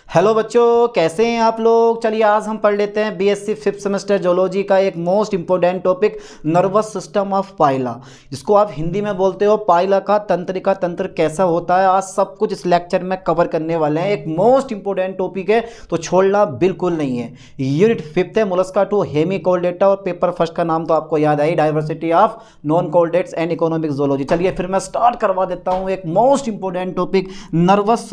Hello बच्चों, कैसे हैं आप लोग। चलिए आज हम पढ़ लेते हैं बीएससी फिफ्थ सेमेस्टर जोलॉजी का एक most important topic nervous system of phyla, जिसको आप हिंदी में बोलते हो पाइला का तंत्रिका तंत्र कैसा होता है। आज सब कुछ इस लेक्चर में कवर करने वाले हैं। एक मोस्ट इंपॉर्टेंट टॉपिक है तो छोड़ना बिल्कुल नहीं है। यूनिट फिफ्थ है मोलस्का टू हेमीकोल्डेटा और पेपर फर्स्ट का नाम तो आपको याद आई, diversity of non chordates and economic zoology. चलिए फिर मैं स्टार्ट करवा देता हूँ एक most important topic nervous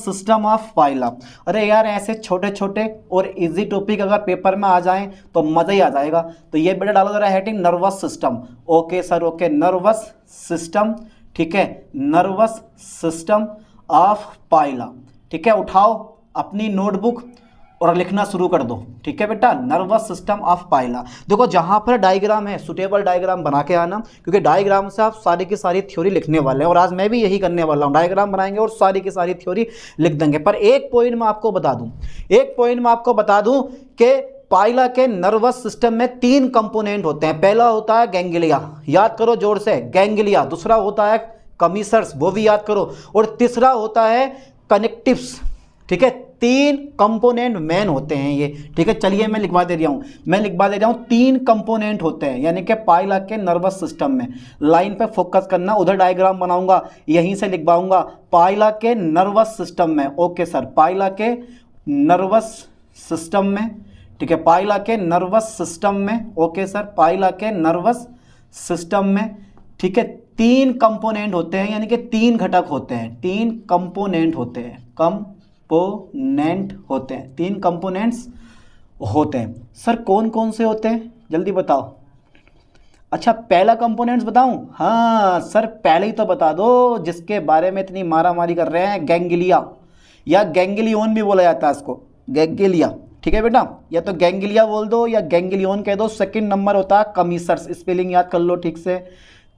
system of phyla. अरे यार, ऐसे छोटे छोटे और इजी टॉपिक अगर पेपर में आ जाएं तो मजा ही आ जाएगा। तो ये बेटा डालो जरा heading nervous system. Okay sir, okay, nervous system, ठीक है, नर्वस सिस्टम ऑफ पाइला। ठीक है, उठाओ अपनी नोटबुक और लिखना शुरू कर दो। ठीक है बेटा, नर्वस सिस्टम ऑफ पाइला। देखो जहाँ पर डायग्राम है सुटेबल डायग्राम बना के आना, क्योंकि डायग्राम से आप सारी की सारी थ्योरी लिखने वाले हैं और आज मैं भी यही करने वाला हूँ। डायग्राम बनाएंगे और सारी की सारी थ्योरी लिख देंगे। पर एक पॉइंट मैं आपको बता दूँ कि पाइला के नर्वस सिस्टम में तीन कंपोनेंट होते हैं। पहला होता है गैंग्लिया, याद करो जोर से, गैंग्लिया। दूसरा होता है कमीसर्स, वो भी याद करो। और तीसरा होता है कनेक्टिव्स। ठीक है, तीन कंपोनेंट मेन होते हैं ये। ठीक है, चलिए मैं लिखवा दे रहा हूँ तीन कंपोनेंट होते हैं यानी कि पाइला के नर्वस सिस्टम में। लाइन पे फोकस करना, उधर डायग्राम बनाऊंगा, यहीं से लिखवाऊंगा पाइला के नर्वस सिस्टम में। ओके सर, पाइला के नर्वस सिस्टम में। ठीक है, पाइला के नर्वस सिस्टम में। ओके सर, पाइला के नर्वस सिस्टम में। ठीक है, तीन कंपोनेंट होते हैं यानी कि तीन घटक होते हैं, तीन कंपोनेंट होते हैं, तीन कंपोनेंट्स होते हैं। सर कौन कौन से होते हैं जल्दी बताओ। अच्छा, पहला कंपोनेंट्स बताऊं? हाँ सर, पहले ही तो बता दो जिसके बारे में इतनी मारामारी कर रहे हैं, गैंग्लिया या गैंग्लियोन भी बोला जाता है इसको, गैंग्लिया। ठीक है बेटा, या तो गैंग्लिया बोल दो या गैंग्लियोन कह दो। सेकंड नंबर होता है कमीसर्स, स्पेलिंग याद कर लो ठीक से,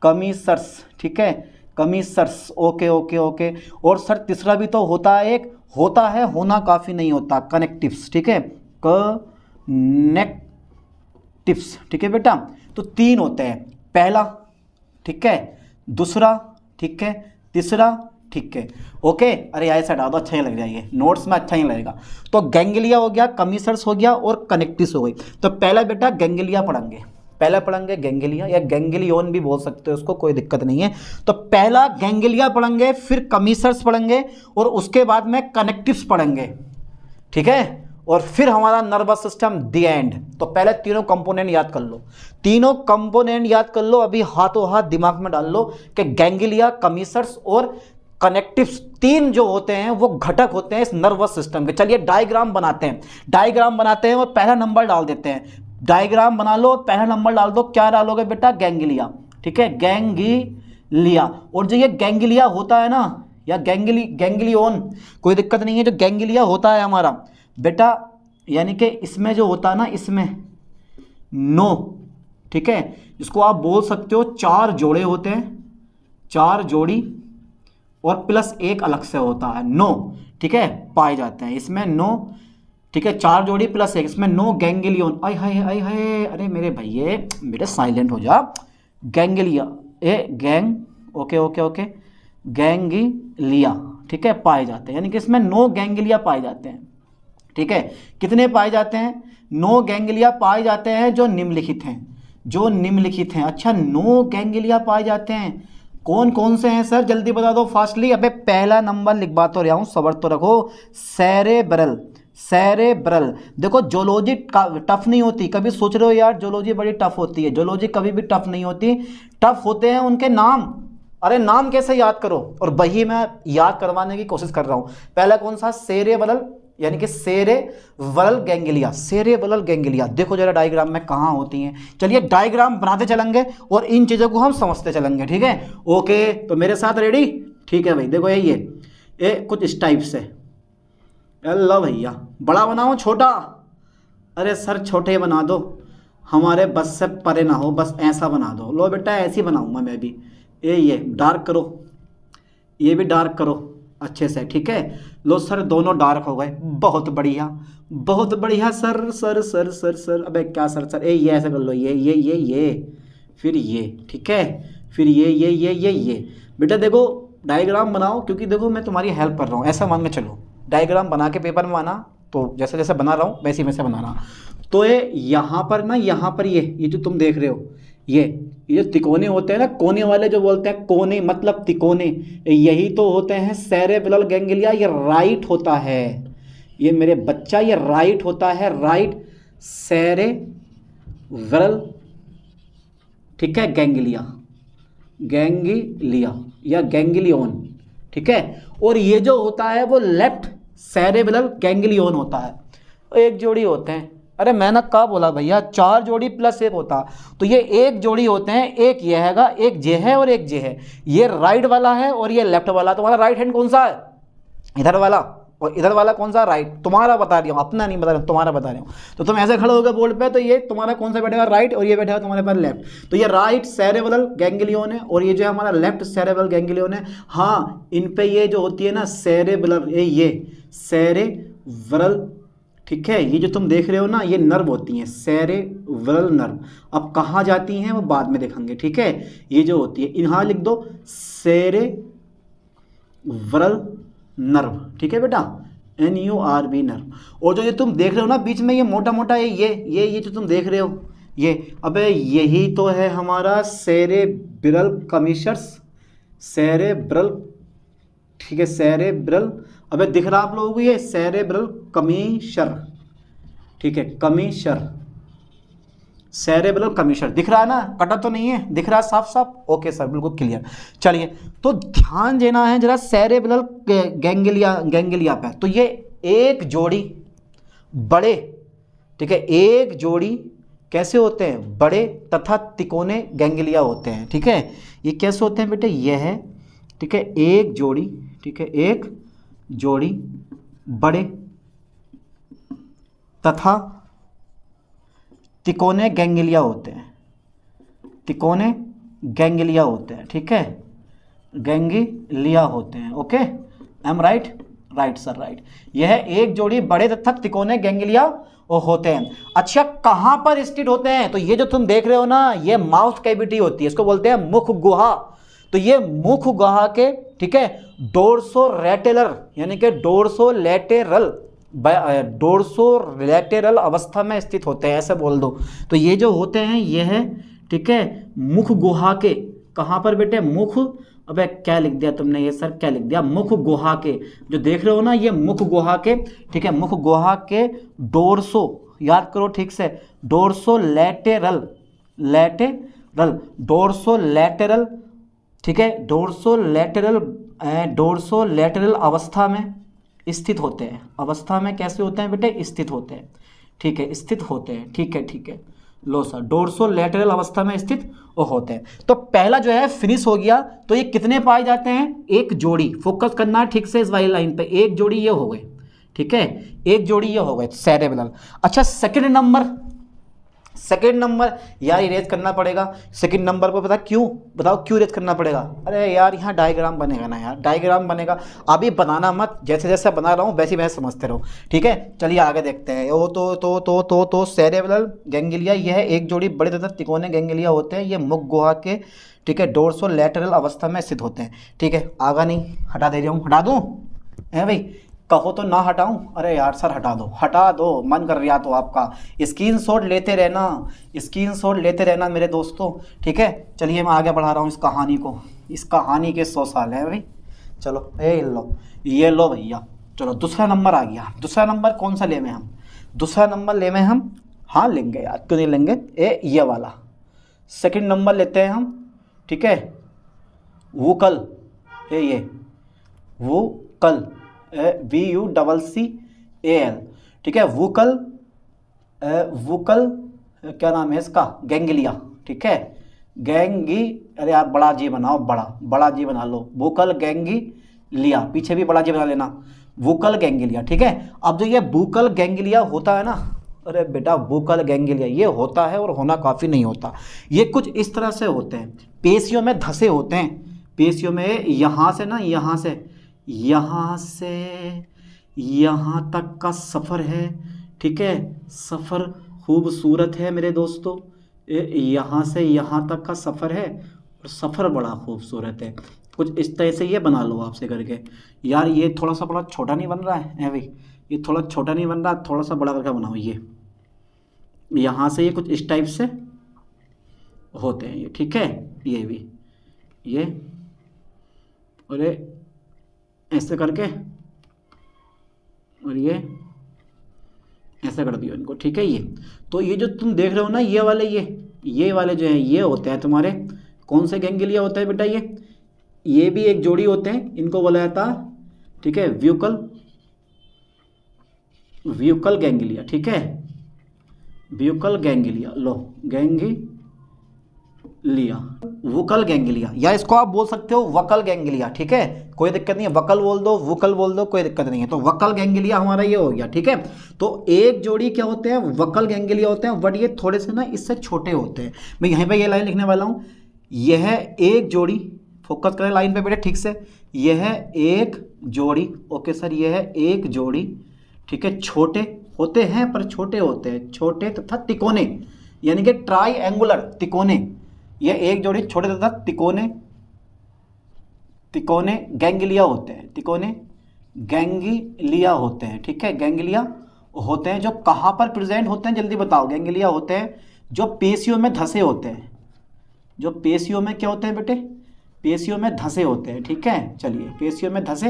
कमीसर्स। ठीक है, कमीसर्स। Okay okay okay. और सर तीसरा भी तो होता है, एक होता है, होना काफ़ी नहीं होता, कनेक्टिव्स। ठीक है, कनेक्टिव्स। ठीक है बेटा, तो तीन होते हैं, पहला, ठीक है, दूसरा, ठीक है, तीसरा, ठीक है। ओके, अरे ऐसा हटा दो, अच्छा ही लग जाएगा, नोट्स में अच्छा ही लगेगा। तो गैंग्लिया हो गया, कमीसर्स हो गया और कनेक्टिव्स हो गई। तो पहला बेटा गैंग्लिया पढ़ेंगे, पहला पढ़ेंगे गैंग्लिया या गैंग्लियोन भी बोल सकते हो उसको, कोई दिक्कत नहीं है। तो पहला गैंग्लिया पढ़ेंगे, फिर कमीसर्स पढ़ेंगे और उसके बाद में कनेक्टिव्स पढ़ेंगे। ठीक है, और फिर हमारा नर्वस सिस्टम द एंड। तो पहले तीनों कंपोनेंट याद कर लो, तीनों कंपोनेंट याद कर लो, अभी हाथों हाथ दिमाग में डाल लो कि गैंग्लिया, कमीसर्स और कनेक्टिव्स तीन जो होते हैं वो घटक होते हैं इस नर्वस सिस्टम के। चलिए डायग्राम बनाते हैं और पहला नंबर डाल देते हैं। डायग्राम बना लो और पहला नंबर डाल दो। क्या डालोगे बेटा? गैंग्लिया। ठीक है, गैंग्लिया। और जो ये गैंग्लिया होता है ना, या गैंग्लियोन, कोई दिक्कत नहीं है, जो गैंग्लिया होता है हमारा बेटा, यानी कि इसमें जो होता है ना, इसमें ठीक है, इसको आप बोल सकते हो चार जोड़े होते हैं, चार जोड़ी और प्लस एक अलग से होता है, ठीक है, पाए जाते हैं इसमें ठीक है, चार जोड़ी प्लस एक, इसमें गैंग्लियोन। आई हाय, अरे मेरे भैया बेटा साइलेंट हो जा। गैंग्लिया, ओके, गैंग्लिया, ठीक है, पाए जाते हैं, यानी कि इसमें गैंग्लिया पाए जाते हैं। ठीक है, कितने पाए जाते हैं? 9 गैंग्लिया पाए जाते हैं जो निम्नलिखित हैं, अच्छा 9 गैंग्लिया पाए जाते हैं। कौन कौन से हैं सर, जल्दी बता दो फास्टली। अबे पहला नंबर लिखवा तो रहा हूँ, सबर तो रखो। सेरेब्रल। देखो जोलॉजी टफ नहीं होती, कभी सोच रहे हो यार जोलॉजी बड़ी टफ होती है, जोलॉजी कभी भी टफ नहीं होती। टफ होते हैं उनके नाम। अरे नाम कैसे याद करो, और वही मैं याद करवाने की कोशिश कर रहा हूँ। पहला कौन सा? सेरेब्रल, यानी कि सेरेब्रल गैंग्लिया। देखो जरा डायग्राम में कहाँ होती हैं। चलिए डायग्राम बनाते चलेंगे और इन चीज़ों को हम समझते चलेंगे। ठीक है, ओके, तो मेरे साथ रेडी? ठीक है भाई, देखो ये कुछ इस टाइप से। अल्लाह भैया, बड़ा बनाओ छोटा? अरे सर छोटे बना दो, हमारे बस से परे ना हो, बस ऐसा बना दो। लो बेटा ऐसे ही बनाऊंगा मैं भी। ये डार्क करो, ये भी डार्क करो अच्छे से। ठीक है, लो सर दोनों डार्क हो गए, बहुत बढ़िया सर। अबे क्या सर, ये ऐसे कर लो, ये फिर ये। ठीक है, फिर ये बेटा देखो डायग्राम बनाओ, क्योंकि देखो मैं तुम्हारी हेल्प कर रहा हूँ, ऐसा मान के चलो। डायग्राम बना के पेपर में आना, तो जैसे जैसे बना रहा हूँ वैसे वैसे बनाना। तो ये यहाँ पर ना, यहाँ पर ये जो तुम देख रहे हो, ये जो तिकोने होते हैं ना, कोने वाले जो बोलते हैं, कोने मतलब तिकोने, यही तो होते हैं सेरेब्रल गैंग्लिया। ये राइट होता है, ये मेरे बच्चा, ये राइट होता है, राइट सेरेब्रल, ठीक है, गैंग्लिया, गैंग्लिया या गैंग्लियन, ठीक है। और ये जो होता है वो लेफ्ट सेरेब्रल गैंग्लियन होता है। एक जोड़ी होते हैं, अरे मैंने कहा बोला भैया 4 जोड़ी प्लस 1 होता, तो ये एक जोड़ी होते हैं, एक ये हैगा, एक जे है और एक जे है। ये राइट वाला है और ये लेफ्ट वाला। तुम्हारा राइट हैंड कौन सा है? इधर वाला। और इधर वाला कौन सा? राइट। तुम्हारा बता रही हूँ, अपना नहीं बता रहा हूँ, तुम्हारा बता रही हूँ। तो तुम ऐसे खड़े होगे बोर्ड पे, तो ये तुम्हारा कौन सा बैठेगा? राइट, और ये बैठेगा तुम्हारे पास लेफ्ट। तो ये राइट सेरेब्रल गैंग्लियन है और ये जो हमारा लेफ्ट सेरेब्रल गैंग्लियन है। हाँ, इन पे ये जो होती है ना सेरेब्रल, ये सेरेब्रल, ठीक है, ये जो तुम देख रहे हो ना, ये नर्व होती हैं, सेरेब्रल नर्व। अब कहाँ जाती हैं वो बाद में देखेंगे, ठीक है। ये जो होती है, यहाँ लिख दो सेरेब्रल नर्व, ठीक है बेटा, NURV नर्व। और जो ये तुम देख रहे हो ना बीच में, ये मोटा मोटा ये जो तुम देख रहे हो, ये, अबे यही तो है हमारा सेरेब्रल कमीशर्स, सेरेब्रल, ठीक है, सेरेब्रल। अबे दिख रहा आप लोगों को ये सेरेब्रल कमीशर, ठीक है, कमीशर, सेरेब्रल कमीशर दिख रहा है ना? कटा तो नहीं है, दिख रहा है साफ साफ? ओके सर, बिल्कुल क्लियर। चलिए, तो ध्यान देना है जरा सेरेब्रल गैंग्लिया पे। तो ये एक जोड़ी बड़े, ठीक है, एक जोड़ी कैसे होते हैं? बड़े तथा तिकोने गैंग्लिया होते हैं, ठीक है। ये कैसे होते हैं बेटे? ये है, ठीक है, एक जोड़ी, ठीक है, एक जोड़ी बड़े तथा तिकोने गैंग्लिया होते हैं, तिकोने गैंग्लिया होते हैं, ठीक है, गैंग्लिया होते हैं। Okay, I am right? Right sir, right. यह है एक जोड़ी बड़े तथा तिकोने गैंग्लिया होते हैं। अच्छा, कहाँ पर स्थित होते हैं? तो ये जो तुम देख रहे हो ना, ये माउथ कैविटी होती है, इसको बोलते हैं मुख गुहा। तो ये मुख गुहा के, ठीक है, डोर्सोलेटरल यानी कि डोर्सोलेटरल अवस्था में स्थित होते हैं, ऐसे बोल दो। तो ये जो होते हैं ये है, ठीक है, मुख गुहा के, कहाँ पर बेटे? मुख, अबे क्या लिख दिया तुमने ये सर, क्या लिख दिया? मुख गुहा के, जो देख रहे हो ना ये मुख गुहा के, ठीक है, मुख गुहा के डोर्सो, याद करो ठीक से, डोर्सोलेटरल, डोर्सोलेटरल, ठीक है, डोर्सोलेटरल अवस्था में स्थित होते हैं। अवस्था में कैसे होते हैं बेटे? स्थित होते हैं, ठीक है, स्थित होते हैं, ठीक है, ठीक है। लो सर, डोर्सोलेटरल अवस्था में स्थित होते हैं। तो पहला जो है फिनिश हो गया। तो ये कितने पाए जाते हैं? एक जोड़ी। फोकस करना है ठीक से इस वाली लाइन पे। एक जोड़ी ये हो गए, ठीक है, एक जोड़ी ये हो गए सेरेब्रल। अच्छा, सेकंड नंबर यार इरेज करना पड़ेगा। सेकंड नंबर पर पता क्यों? बताओ क्यों इरेज करना पड़ेगा? अरे यार यहाँ डायग्राम बनेगा ना यार, डायग्राम बनेगा, अभी बनाना मत, जैसे जैसे बना रहा हूँ वैसे वैसे समझते रहो, ठीक है। चलिए आगे देखते हैं। वो तो सेरेब्रल गैंग्लिया यह है एक जोड़ी बड़े तथा तिकोने गैंग्लिया होते हैं। ये मुख गुहा के, ठीक है, डोर्सोलेटरल अवस्था में स्थित होते हैं, ठीक है। आगा नहीं, हटा दे रहा हूँ, हटा दूँ है भाई? कहो तो ना हटाऊं? अरे यार सर हटा दो, मन कर रहा तो आपका। स्क्रीनशॉट लेते रहना मेरे दोस्तों, ठीक है। चलिए मैं आगे बढ़ा रहा हूँ इस कहानी को। इस कहानी के 100 साल है भाई। चलो ये लो भैया। चलो दूसरा नंबर आ गया। दूसरा नंबर कौन सा ले में हम? दूसरा नंबर ले में हम, हाँ लेंगे यार, क्यों नहीं लेंगे, ये वाला सेकंड नंबर लेते हैं हम, ठीक है। वोकल, ये वोकल, VUCCAL, ठीक है। वोकल क्या नाम है इसका? गैंग्लिया, ठीक है, अरे यार बड़ा जी बनाओ, बड़ा जी बना लो। वोकल गैंग्लिया, पीछे भी बड़ा जी बना लेना, वोकल गैंग्लिया, ठीक है। अब जो ये वोकल गैंग्लिया होता है ना, अरे बेटा वोकल गैंग्लिया ये होता है और होना काफ़ी नहीं होता। ये कुछ इस तरह से होते हैं, पेशियों में धसे होते हैं, पेशियों में यहाँ से ना, यहाँ से यहाँ तक का सफ़र है, ठीक है। सफ़र खूबसूरत है मेरे दोस्तों, यहाँ से यहाँ तक का सफ़र है और सफ़र बड़ा खूबसूरत है। कुछ इस तरह से ये बना लो आपसे करके। यार ये थोड़ा सा बड़ा छोटा नहीं बन रहा है भाई, ये थोड़ा छोटा नहीं बन रहा, थोड़ा सा बड़ा करके बनाओ। ये यहाँ से ये कुछ इस टाइप से होते हैं ये, ठीक है। ये भी ये और ये ऐसे करके और ये ऐसा कर दियो इनको, ठीक है। ये तो ये जो तुम देख रहे हो ना ये वाले जो है ये होते हैं तुम्हारे कौन से गैंग्लिया होता है बेटा, ये भी एक जोड़ी होते हैं, इनको बोला जाता है, ठीक है, व्यूकल गैंग्लिया, ठीक है, व्यूकल गैंग्लिया। लो गैंग्लिया, वुकल गैंग्लिया, या इसको आप बोल सकते हो वकल गैंग्लिया, ठीक है, कोई दिक्कत नहीं है, वकल बोल दो वुकल बोल दो, कोई दिक्कत नहीं है। तो वकल गैंग्लिया हमारा ये हो गया, ठीक है। तो एक जोड़ी क्या होते हैं, वकल गैंग्लिया होते हैं, बट ये थोड़े से ना इससे छोटे होते हैं। मैं यहीं पे ये लाइन लिखने वाला हूँ, यह एक जोड़ी, फोकस करें लाइन पे बेटा ठीक से, यह एक जोड़ी, ओके सर, यह एक जोड़ी, ठीक है, छोटे होते हैं पर छोटे होते हैं, छोटे तथा तिकोने, यानी कि ट्राईएंगुलर तिकोने, यह एक जोड़ी छोटे तथा तिकोने गैंग्लिया होते हैं, तिकोने गैंग्लिया होते हैं, ठीक है, गैंग्लिया होते हैं। जो कहाँ पर प्रेजेंट होते हैं जल्दी बताओ। गैंग्लिया होते हैं जो पेशियों में धसे होते हैं, जो पेशियों में क्या होते हैं बेटे, पेशियों में धसे होते हैं, ठीक है। चलिए पेशियों में धसे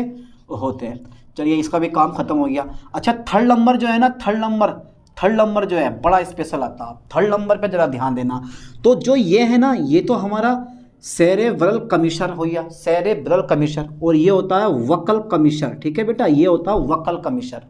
होते हैं, चलिए इसका भी काम खत्म हो गया। अच्छा थर्ड नंबर जो है ना, थर्ड नंबर जो है बड़ा स्पेशल आता है, थर्ड नंबर पे जरा ध्यान देना। तो जो ये है ना, ये तो हमारा सेरेब्रल कमिशर हो गया, सेरेब्रल कमिशर, और ये होता है वकल कमिशर, ठीक है बेटा, ये होता है वकल कमिशर।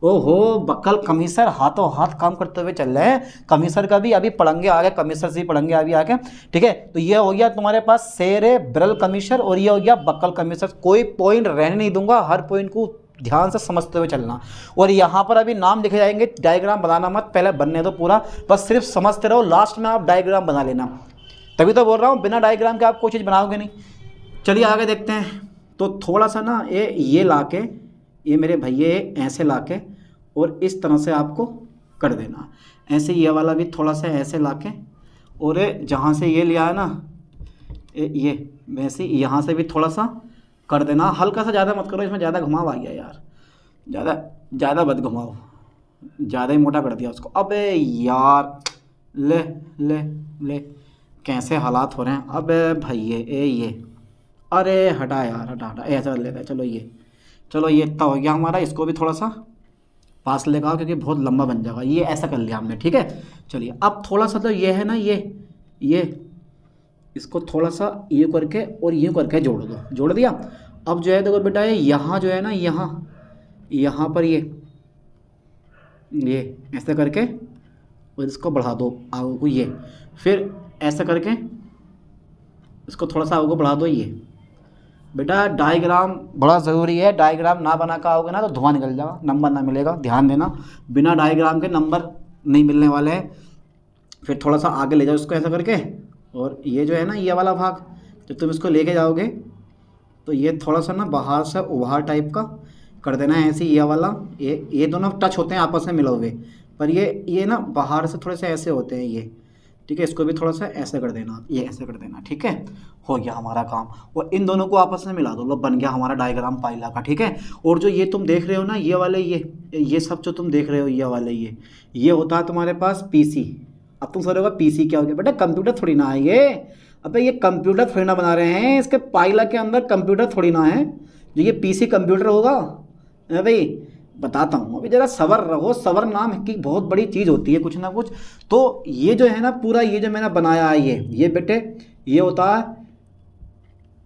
ओहो वकल कमिशर हाथों हाथ काम करते हुए चल रहे हैं, कमिशर का भी अभी पढ़ेंगे आगे, कमिशर से ही पढ़ेंगे अभी आगे, ठीक है। तो ये हो गया तुम्हारे पास सेरेब्रल कमिशर और ये हो गया वकल कमिशर। कोई पॉइंट रहने नहीं दूंगा, हर पॉइंट को ध्यान से समझते हुए चलना। और यहाँ पर अभी नाम लिखे जाएंगे, डायग्राम बनाना मत, पहले बनने दो पूरा, बस सिर्फ समझते रहो, लास्ट में आप डायग्राम बना लेना। तभी तो बोल रहा हूँ बिना डायग्राम के आप कोई चीज़ बनाओगे नहीं। चलिए आगे देखते हैं। तो थोड़ा सा ना ये ला के, ये मेरे भैया ऐसे ला के और इस तरह से आपको कर देना, ऐसे ये वाला भी थोड़ा सा ऐसे ला के, और जहाँ से ये लिया है ना ये वैसे यहाँ से भी थोड़ा सा कर देना, हल्का सा, ज़्यादा मत करो, इसमें ज़्यादा घुमाव आ गया यार, ज़्यादा मत घुमाओ, ज़्यादा ही मोटा कर दिया उसको। अबे यार ले ले ले कैसे हालात हो रहे हैं। अबे भैया ये अरे हटा यार, हटा ऐसा लेता है। चलो ये इतना हो गया हमारा, इसको भी थोड़ा सा पास लेगा क्योंकि बहुत लंबा बन जाएगा। ये ऐसा कर लिया हमने, ठीक है। चलिए अब थोड़ा सा तो ये है ना, ये इसको थोड़ा सा ये करके और ये करके जोड़ दो, जोड़ दिया। अब जो है देखो बेटा, ये यहाँ जो है ना, यहाँ पर ये ऐसे करके और इसको बढ़ा दो आगे को, ये फिर ऐसा करके इसको थोड़ा सा आगे को बढ़ा दो। ये बेटा डायग्राम बड़ा ज़रूरी है, डायग्राम ना बना कर आओगे ना तो धुआं निकल जाएगा, नंबर ना मिलेगा, ध्यान देना, बिना डायग्राम के नंबर नहीं मिलने वाले हैं। फिर थोड़ा सा आगे ले जाओ इसको ऐसा करके, और ये जो है ना ये वाला भाग जब तुम इसको लेके जाओगे तो ये थोड़ा सा ना बाहर से उभार टाइप का कर देना है, ऐसे ये वाला, ये दोनों टच होते हैं आपस में मिले हुए, पर ये ना बाहर से थोड़े से ऐसे होते हैं ये, ठीक है। इसको भी थोड़ा सा ऐसे कर देना, ये ऐसे कर देना, ठीक है। हो गया हमारा काम, और इन दोनों को आपस में मिला दो, लो बन गया हमारा डायग्राम पाइला का, ठीक है। और जो ये तुम देख रहे हो ना, ये वाले ये सब जो तुम देख रहे हो, ये वाले ये होता है तुम्हारे पास पीसी। अब तुम सोचोगे पीसी क्या हो गया, बेटा कंप्यूटर थोड़ी ना है ये, अबे ये कंप्यूटर थोड़ी ना बना रहे हैं, इसके पाइला के अंदर कंप्यूटर थोड़ी ना है जो ये पीसी कंप्यूटर होगा। भाई बताता हूँ, अभी ज़रा सबर रहो, सबर नाम की बहुत बड़ी चीज़ होती है, कुछ ना कुछ। तो ये जो है ना पूरा ये जो मैंने बनाया है ये बेटे, ये होता है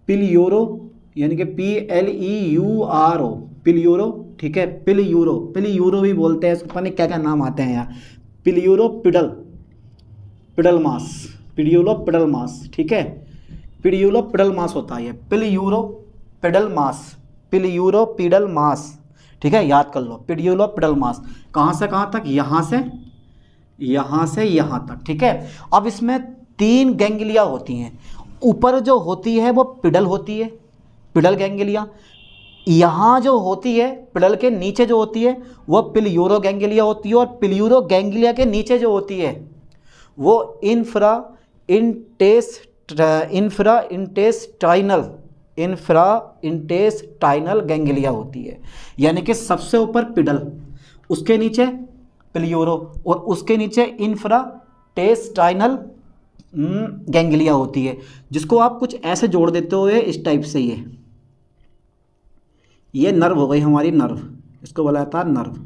पिलियूरो, यानी कि PLEURO, पिलियूरो, ठीक है। पिलियूरो भी बोलते हैं, पता नहीं क्या क्या नाम आते हैं यार। पिलियूरो पिडल मास, ठीक है। पिडियूलो पिडल मास होता है ये, पिलियूरो पिडल मास, ठीक है, याद कर लो, पिडियूलो पिडल मास। कहाँ से कहाँ तक, यहाँ से यहाँ तक, ठीक है। अब इसमें 3 गैंग्लिया होती हैं, ऊपर जो होती है वो पिडल होती है, पिडल गैंग्लिया। यहाँ जो होती है पिडल के नीचे जो होती है वो पिलियूरो गैंग्लिया होती है, और पिलियूरो गैंग्लिया के नीचे जो होती है वो इंफ्रा इंफ्रा इंटेस्टाइनल गैंग्लिया होती है, यानी कि सबसे ऊपर पिडल, उसके नीचे पिलियोरो और उसके नीचे इंफ्राटेस्टाइनल गैंग्लिया होती है, जिसको आप कुछ ऐसे जोड़ देते हो इस टाइप से। ये नर्व हो गई हमारी, नर्व, इसको बोला जाता है नर्व।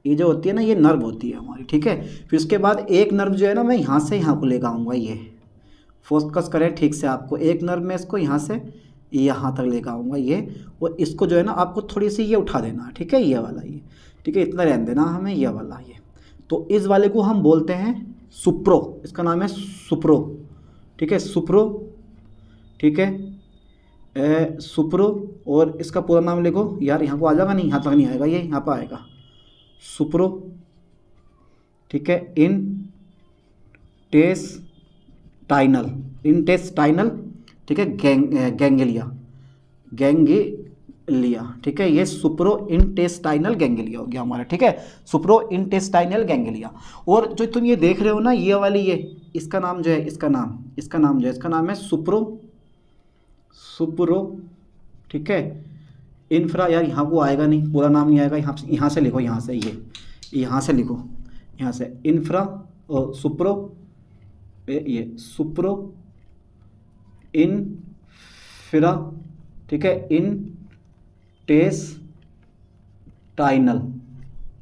ये जो होती है ना, ये नर्व होती है हमारी, ठीक है। फिर उसके बाद एक नर्व जो है ना, मैं यहाँ से यहाँ को लेकर आऊँगा, ये फोकस करें ठीक से आपको, एक नर्व में इसको यहाँ से यहाँ तक लेकर आऊँगा ये, और इसको जो है ना आपको थोड़ी सी ये उठा देना है, ठीक है, ये वाला ये, ठीक है, इतना रहने देना हमें, ये वाला ये। तो इस वाले को हम बोलते हैं सुप्रो, इसका नाम है सुप्रो, ठीक है, सुप्रो, ठीक है, सुप्रो। और इसका पूरा नाम लिखो यार, यहाँ को आ जाएगा नहीं, यहाँ तक नहीं आएगा, ये यहाँ पर आएगा, सुप्रो, ठीक है, इंटेस्टाइनल, ठीक है, गैंग्लिया, ठीक है, ये सुप्रो इंटेस्टाइनल गैंग्लिया हो गया हमारा, ठीक है, सुप्रो इंटेस्टाइनल गैंग्लिया। और जो तुम ये देख रहे हो ना, ये वाली, ये इसका नाम जो है, इसका नाम है सुप्रो, ठीक है, इंफ्रा, यार यहाँ को आएगा नहीं, पूरा नाम नहीं आएगा, यहाँ से लिखो, यहाँ से ये, यहाँ से लिखो, यहाँ से इंफ्रा और सुप्रो, ये सुप्रो इंफ्रा, ठीक है, इंटेस्टाइनल,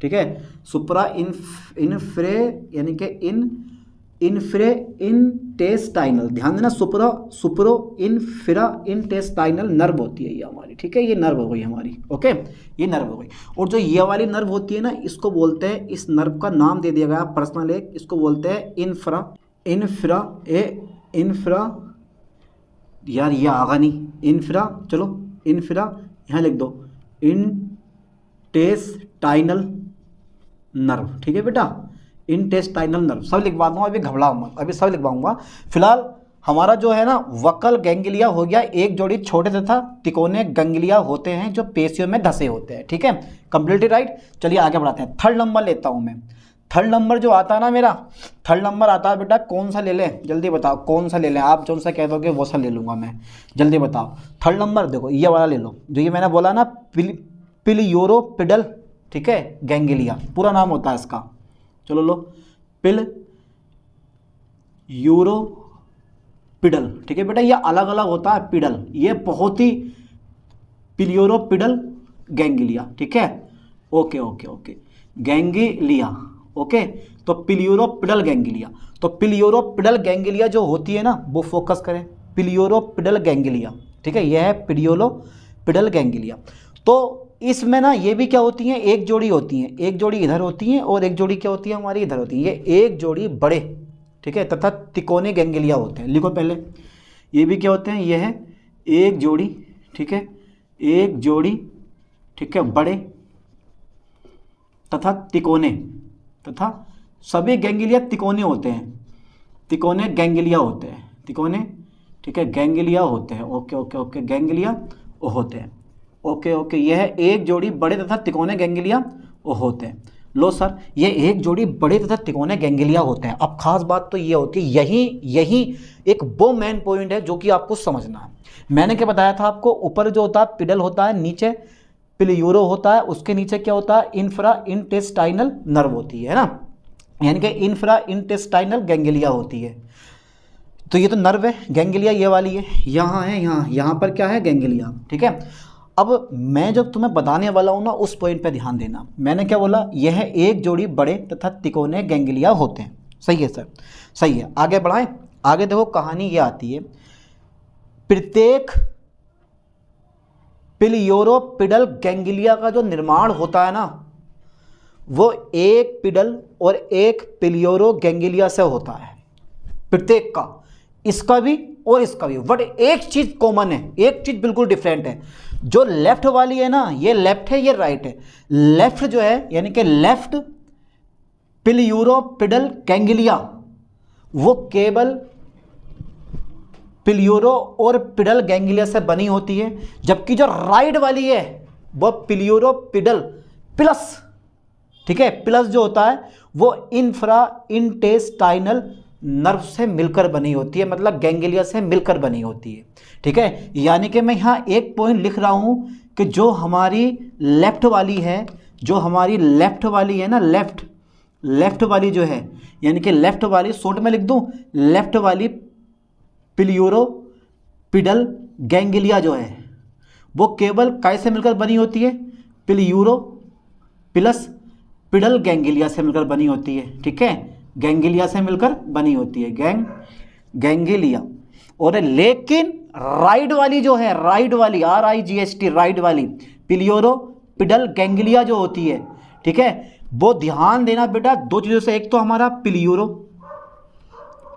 ठीक है, सुप्रा इनफ्रे यानी कि इनफ्रे इंटेस्टाइनल, ध्यान देना, सुप्रो इनफ्रा इंटेस्टाइनल नर्व होती है ये हमारी, ठीक है, ये नर्व हो गई हमारी, ओके, ये नर्व हो गई। और जो ये वाली नर्व होती है ना, इसको बोलते हैं, इस नर्व का नाम दे दिया गया पर्सनल एक, इसको बोलते हैं इंफ्रा, यार ये आगा नहीं, इंफ्रा, चलो इंफ्रा यहाँ लिख दो, इंटेस्टाइनल नर्व, ठीक है बेटा, इंटेस्टाइनल नर्व, सब लिखवा दूंगा, अभी घबराओ मत, अभी सब लिखवाऊंगा। फिलहाल हमारा जो है ना वक्कल गैंग्लिया हो गया, एक जोड़ी छोटे तथा तिकोने गैंग्लिया होते हैं जो पेशियों में धसे होते हैं, ठीक है, कंप्लीटली राइट। चलिए आगे बढ़ाते हैं, थर्ड नंबर लेता हूँ मैं। थर्ड नंबर जो आता है ना मेरा, थर्ड नंबर आता है बेटा, कौन सा ले लें, जल्दी बताओ कौन सा ले लें, आप जो सा कह दोगे वो सा ले लूँगा मैं, जल्दी बताओ। थर्ड नंबर देखो, ये वाला ले लो, जो ये मैंने बोला ना, पिलियोरोपिडल, ठीक है, गैंग्लिया पूरा नाम होता है इसका, चलो लो, पिलियोरोपिडल, ठीक है बेटा, ये अलग अलग होता है पिडल, ये बहुत ही पिलियोरोपिडल गैंग्लिया, ठीक है, okay okay okay, ganglia, okay, तो पिलियोरोपिडल गैंग्लिया, तो पिलियोरोपिडल गैंग्लिया जो होती है ना, वो फोकस करें, पिलियोरोपिडल गैंग्लिया, ठीक है, यह है पिलियोरोपिडल गैंग्लिया। तो इसमें ना ये भी क्या होती हैं, एक जोड़ी होती हैं, एक जोड़ी इधर होती हैं और एक जोड़ी क्या होती है हमारी इधर होती है, ये एक जोड़ी बड़े, ठीक है, तथा तिकोने गैंग्लिया होते हैं। लिखो पहले, ये भी क्या होते हैं, ये है एक जोड़ी, ठीक है, एक जोड़ी, ठीक है, बड़े तथा तिकोने, तथा सभी गैंग्लिया तिकोने होते हैं, तिकोने गैंग्लिया होते हैं, तिकोने, ठीक है, गैंग्लिया होते हैं, ओके ओके ओके, गैंग्लिया होते हैं, ओके ओके, यह है एक जोड़ी बड़े तथा तिकोने गैंग्लिया होते हैं। लो सर, ये एक जोड़ी बड़े तथा तिकोने गैंग्लिया होते हैं। अब खास बात तो ये होती है, यही एक वो मेन पॉइंट है जो कि आपको समझना है। मैंने क्या बताया था आपको, ऊपर जो होता है पिडल होता है, नीचे पिलियोरो होता है, उसके नीचे क्या होता है, इंफ्रा इंटेस्टाइनल नर्व होती है ना, यानी कि इंफ्रा इंटेस्टाइनल गैंग्लिया होती है। तो ये तो नर्व है, गैंग्लिया ये वाली है, यहाँ है, यहाँ पर क्या है, गैंग्लिया, ठीक है। अब मैं जब तुम्हें बताने वाला हूँ ना, उस पॉइंट पे ध्यान देना। मैंने क्या बोला, यह एक जोड़ी बड़े तथा तिकोने गैंग्लिया होते हैं, सही है सर, सही है। आगे बढ़ाएं, आगे देखो कहानी ये आती है, प्रत्येक पिलियोरोपिडल गैंग्लिया का जो निर्माण होता है ना, वो एक पिडल और एक पिलियोरो गैंग्लिया से होता है, प्रत्येक का, इसका भी और इसका भी। बट एक चीज कॉमन है, एक चीज बिल्कुल डिफरेंट है। जो लेफ्ट वाली है ना, ये लेफ्ट है, ये राइट है। लेफ्ट जो है यानी कि लेफ्ट पिलियोरोपिडल गैंग्लिया, वो केवल पिलियोरो और पिडल गैंग्लिया से बनी होती है, जबकि जो राइट वाली है वो पिलियोरोपिडल प्लस, ठीक है, प्लस जो होता है वो इंफ्रा इंटेस्टाइनल नर्व से मिलकर बनी होती है, मतलब गैंग्लिया से मिलकर बनी होती है। ठीक है, यानी कि मैं यहाँ एक पॉइंट लिख रहा हूँ कि जो हमारी लेफ्ट वाली है, जो हमारी लेफ्ट वाली है ना, लेफ्ट वाली जो है, यानी कि लेफ्ट वाली, शॉर्ट में लिख दूँ, लेफ्ट वाली पिलियोरोपिडल गैंग्लिया जो है वो केवल कैसे मिलकर बनी होती है? पिलियूरो प्लस पिडल गैंग्लिया से मिलकर बनी होती है। ठीक है, गैंग्लिया से मिलकर बनी होती है, गैंग्लिया। और लेकिन राइट वाली जो है, राइट वाली RIGST, राइट वाली पिलियोरोपिडल गैंग्लिया जो होती है, ठीक है, वो ध्यान देना बेटा दो चीज़ों से, एक तो हमारा पिलियूरो,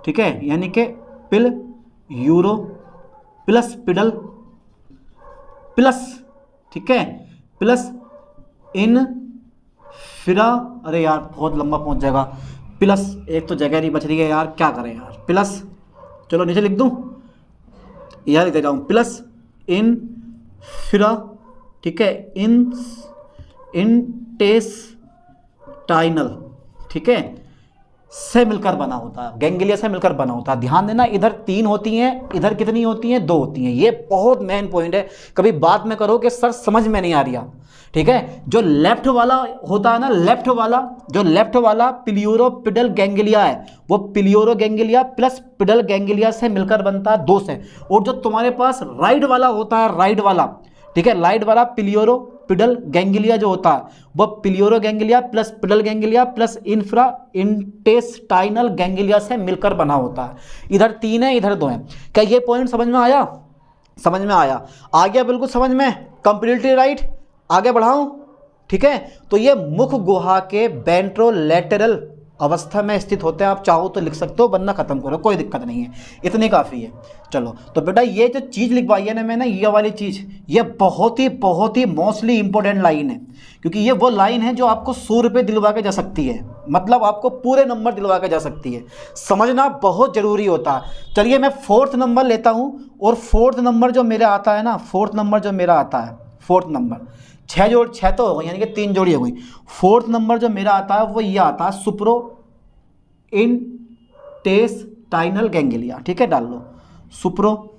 ठीक है, यानी कि पिलियूरो प्लस पिडल प्लस, ठीक है, प्लस इनफ्रा, अरे यार बहुत लंबा पहुंच जाएगा, प्लस एक तो जगह नहीं बच रही है यार, क्या करें यार, प्लस, चलो नीचे लिख दूं यार, लिख देता हूँ, प्लस इनफ्रा, ठीक है, इंटेस्टाइनल, ठीक है, से मिलकर बना होता है, गैंग्लिया से मिलकर बना होता है। ध्यान देना, इधर 3 होती हैं, इधर कितनी होती हैं? 2 होती हैं। ये बहुत मेन पॉइंट है, कभी बात में करो कि सर समझ में नहीं आ रहा। ठीक है, जो लेफ्ट वाला होता है ना, लेफ्ट वाला, जो लेफ्ट वाला पिलियोरोपिडल गैंग्लिया है, वो pleural ganglia plus pedal ganglia से मिलकर बनता है 2 से। और जो तुम्हारे पास राइट वाला होता है, राइट वाला, ठीक है, राइट वाला पिलियोरोपिडल गैंग्लिया जो होता है, वो pleural ganglia plus pedal ganglia plus infra intestinal ganglia से मिलकर बना होता है। इधर 3 है, इधर 2 है। क्या ये पॉइंट समझ में आया? समझ में आया? आ गया बिल्कुल समझ में, कंप्लीटली राइट। आगे बढ़ाऊं? ठीक है, तो ये मुख गुहा के वेंट्रोलैटरल अवस्था में स्थित होते हैं। आप चाहो तो लिख सकते हो, वरना खत्म करो, कोई दिक्कत नहीं है, इतनी काफ़ी है। चलो, तो बेटा ये जो चीज़ लिखवाई है ना मैंने, ये वाली चीज़, ये बहुत ही मोस्टली इंपॉर्टेंट लाइन है, क्योंकि ये वो लाइन है जो आपको 100 रुपये दिलवा के जा सकती है, मतलब आपको पूरे नंबर दिलवा के जा सकती है। समझना बहुत ज़रूरी होता है। चलिए मैं 4th नंबर लेता हूँ, और 4th नंबर जो मेरा आता है ना, 4th नंबर जो मेरा आता है, 4th नंबर, 6 तो हो गई, यानी कि 3 जोड़ी हो गई। 4th नंबर जो मेरा आता है वो ये आता है, सुप्रो इंटेस्टाइनल गैंग्लिया। ठीक है, डाल लो सुप्रो,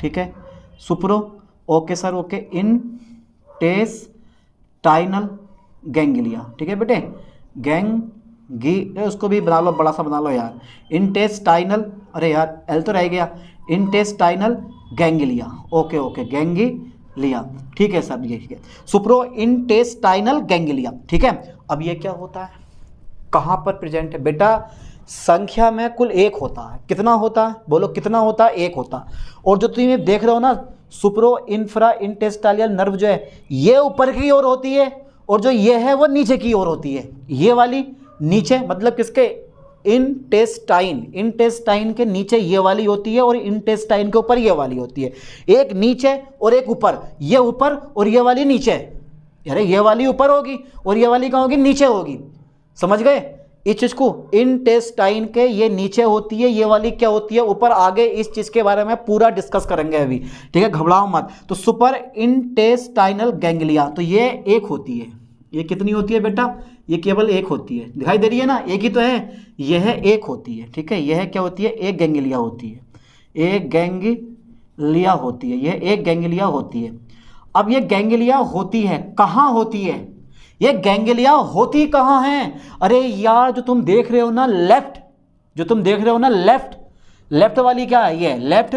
ठीक है, Supro, okay sir, okay, intestinal ganglia. ठीक है बेटे, उसको भी बना लो, बड़ा सा बना लो यार, इंटेस्टाइनल, अरे यार एल तो रह गया, intestinal ganglia, okay okay, ganglia, ठीक है सर, ये ठीक है, सुप्रो इंटेस्टाइनल गैंग्लिया। ठीक है, अब ये क्या होता है, कहाँ पर प्रेजेंट है बेटा? संख्या में कुल 1 होता है। कितना होता है? बोलो कितना होता है? 1 होता है। और जो तुम ये देख रहे हो ना, सुप्रो इंफ्रा इंटेस्टाइनल नर्व जो है, ये ऊपर की ओर होती है, और जो ये है वो नीचे की ओर होती है। ये वाली नीचे, मतलब किसके? इंटेस्टाइन के नीचे ये वाली होती है, और इंटेस्टाइन के ऊपर ये वाली होती है। एक नीचे और एक ऊपर, ये ऊपर और ये वाली नीचे। अरे ये वाली ऊपर होगी और ये वाली कहाँ होगी? नीचे होगी। समझ गए इस चीज़ को? इंटेस्टाइन के ये नीचे होती है, ये वाली क्या होती है? ऊपर। आगे इस चीज़ के बारे में पूरा डिस्कस करेंगे अभी, ठीक है, घबराओ मत। तो सुपर इंटेस्टाइनल गैंग्लिया, तो ये 1 होती है। ये कितनी होती है बेटा? ये केवल 1 होती है। दिखाई दे रही है ना, एक ही तो है, यह 1 होती है। ठीक है, यह क्या होती है? 1 गैंग्लिया होती है, 1 गैंग्लिया होती है, यह 1 गैंग्लिया होती है। अब ये गैंग्लिया होती है कहाँ होती है? ये गैंग्लिया होती कहाँ हैं? अरे यार, जो तुम देख रहे हो ना लेफ्ट, जो तुम देख रहे हो ना लेफ्ट वाली क्या है? ये लेफ्ट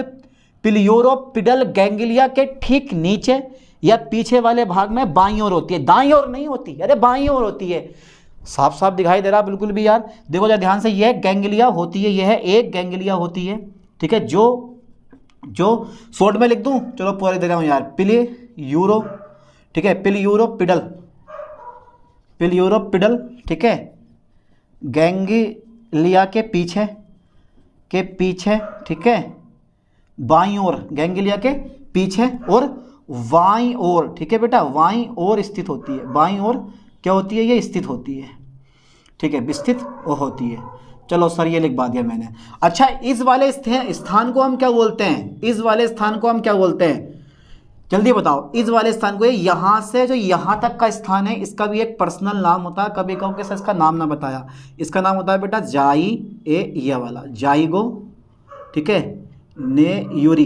पिलियोरोपिडल गैंग्लिया के ठीक नीचे या पीछे वाले भाग में बाईं ओर होती है। दाईं ओर नहीं होती, अरे बाईं ओर होती है। साफ साफ दिखाई दे रहा बिल्कुल भी यार, देखो जरा ध्यान से, यह गैंग्लिया होती है, यह 1 गैंग्लिया होती है। ठीक है, जो शॉर्ट में लिख दूं, चलो पूरा दे रहा हूं यार, पिलियूरो, ठीक है, पिलियोरोपिडल, ठीक है, गैंग्लिया के पीछे, ठीक है, बाईं ओर, गैंग्लिया के पीछे और वाईं ओर, ठीक है बेटा, वाईं ओर स्थित होती है। बाईं ओर क्या होती है? ये स्थित होती है। ठीक है, स्थित होती है। चलो सर, ये लिखवा दिया मैंने। अच्छा, इस वाले स्थान को हम क्या बोलते हैं? इस वाले स्थान को हम क्या बोलते हैं? जल्दी बताओ। इस वाले स्थान को, यहाँ से जो यहाँ तक का स्थान है, इसका भी एक पर्सनल नाम होता है। कभी कहो कि सर इसका नाम ना बताया, इसका नाम होता है बेटा जाई ये वाला जाइगो, ठीक है, नेयूरी,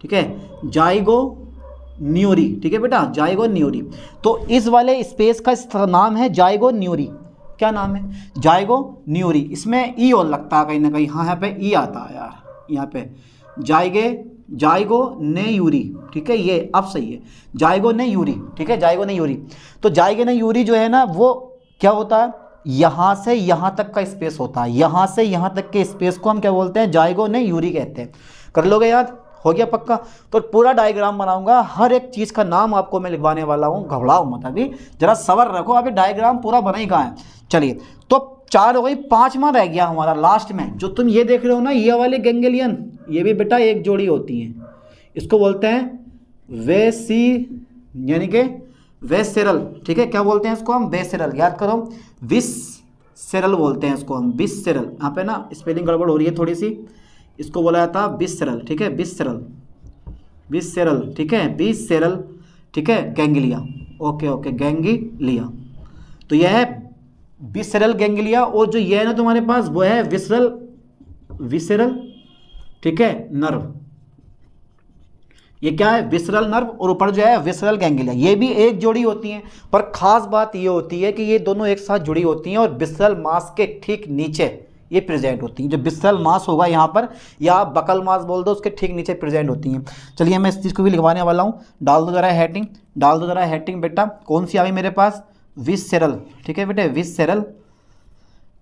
ठीक है, जाइगो न्यूरी, ठीक है बेटा, जाइगो न्यूरी। तो इस वाले स्पेस का नाम है जाइगो न्यूरी। क्या नाम है? जाइगो न्यूरी। इसमें ई और लगता है कहीं ना कहीं, हाँ यहाँ पे ई आता है यार, यहाँ पे जाइगो नेयूरी, ठीक है, ये अब सही है, जाइगो नेयूरी, ठीक है, जाइगो नेयूरी। तो जाइगो नेयूरी जो है ना वो क्या होता है, यहाँ से यहाँ तक का स्पेस होता है, यहाँ से यहाँ तक के स्पेस को हम क्या बोलते हैं, जाइगो नेयूरी कहते हैं। कर लोगे याद? हो गया पक्का? तो पूरा डायग्राम बनाऊंगा, हर एक चीज़ का नाम आपको मैं लिखवाने वाला हूँ, घबराओ मत, अभी जरा सबर रखो, अभी डायग्राम पूरा बना ही कहाँ है। चलिए, तो 4 हो गई, 5वां रह गया हमारा लास्ट में, जो तुम ये देख रहे हो ना, ये वाले गैंग्लियन, ये भी बेटा एक जोड़ी होती हैं, इसको बोलते हैं वेसी, यानी कि वेसेरल, ठीक है, क्या बोलते हैं इसको हम, वेसेरल, याद करो, विससेरल बोलते हैं इसको हम, विससेरल। यहाँ पे ना स्पेलिंग गड़बड़ हो रही है थोड़ी सी, इसको बोला जाता है विससेरल, ठीक है, विससेरल, विससेरल, ठीक है, विससेरल, ठीक है, गैंग्लिया, ओके ओके, गैंग्लिया। तो यह है विसरल गैंग्लिया, और जो ये है ना तुम्हारे पास वो है विसरल, ठीक है, नर्व। ये क्या है? विसरल नर्व, और ऊपर जो है विसरल गैंग्लिया। ये भी एक जोड़ी होती हैं, पर खास बात ये होती है कि ये दोनों एक साथ जुड़ी होती हैं और विसरल मास के ठीक नीचे ये प्रेजेंट होती हैं। जो विसरल मास होगा यहाँ पर, या आप बकल मास बोल दो, उसके ठीक नीचे प्रेजेंट होती हैं। चलिए मैं इस चीज़ को भी लिखवाने वाला हूँ, डाल दो जरा हेडिंग, डाल दो जरा हेडिंग बेटा, कौन सी आ गई मेरे पास, विसरल, ठीक है बेटे, visceral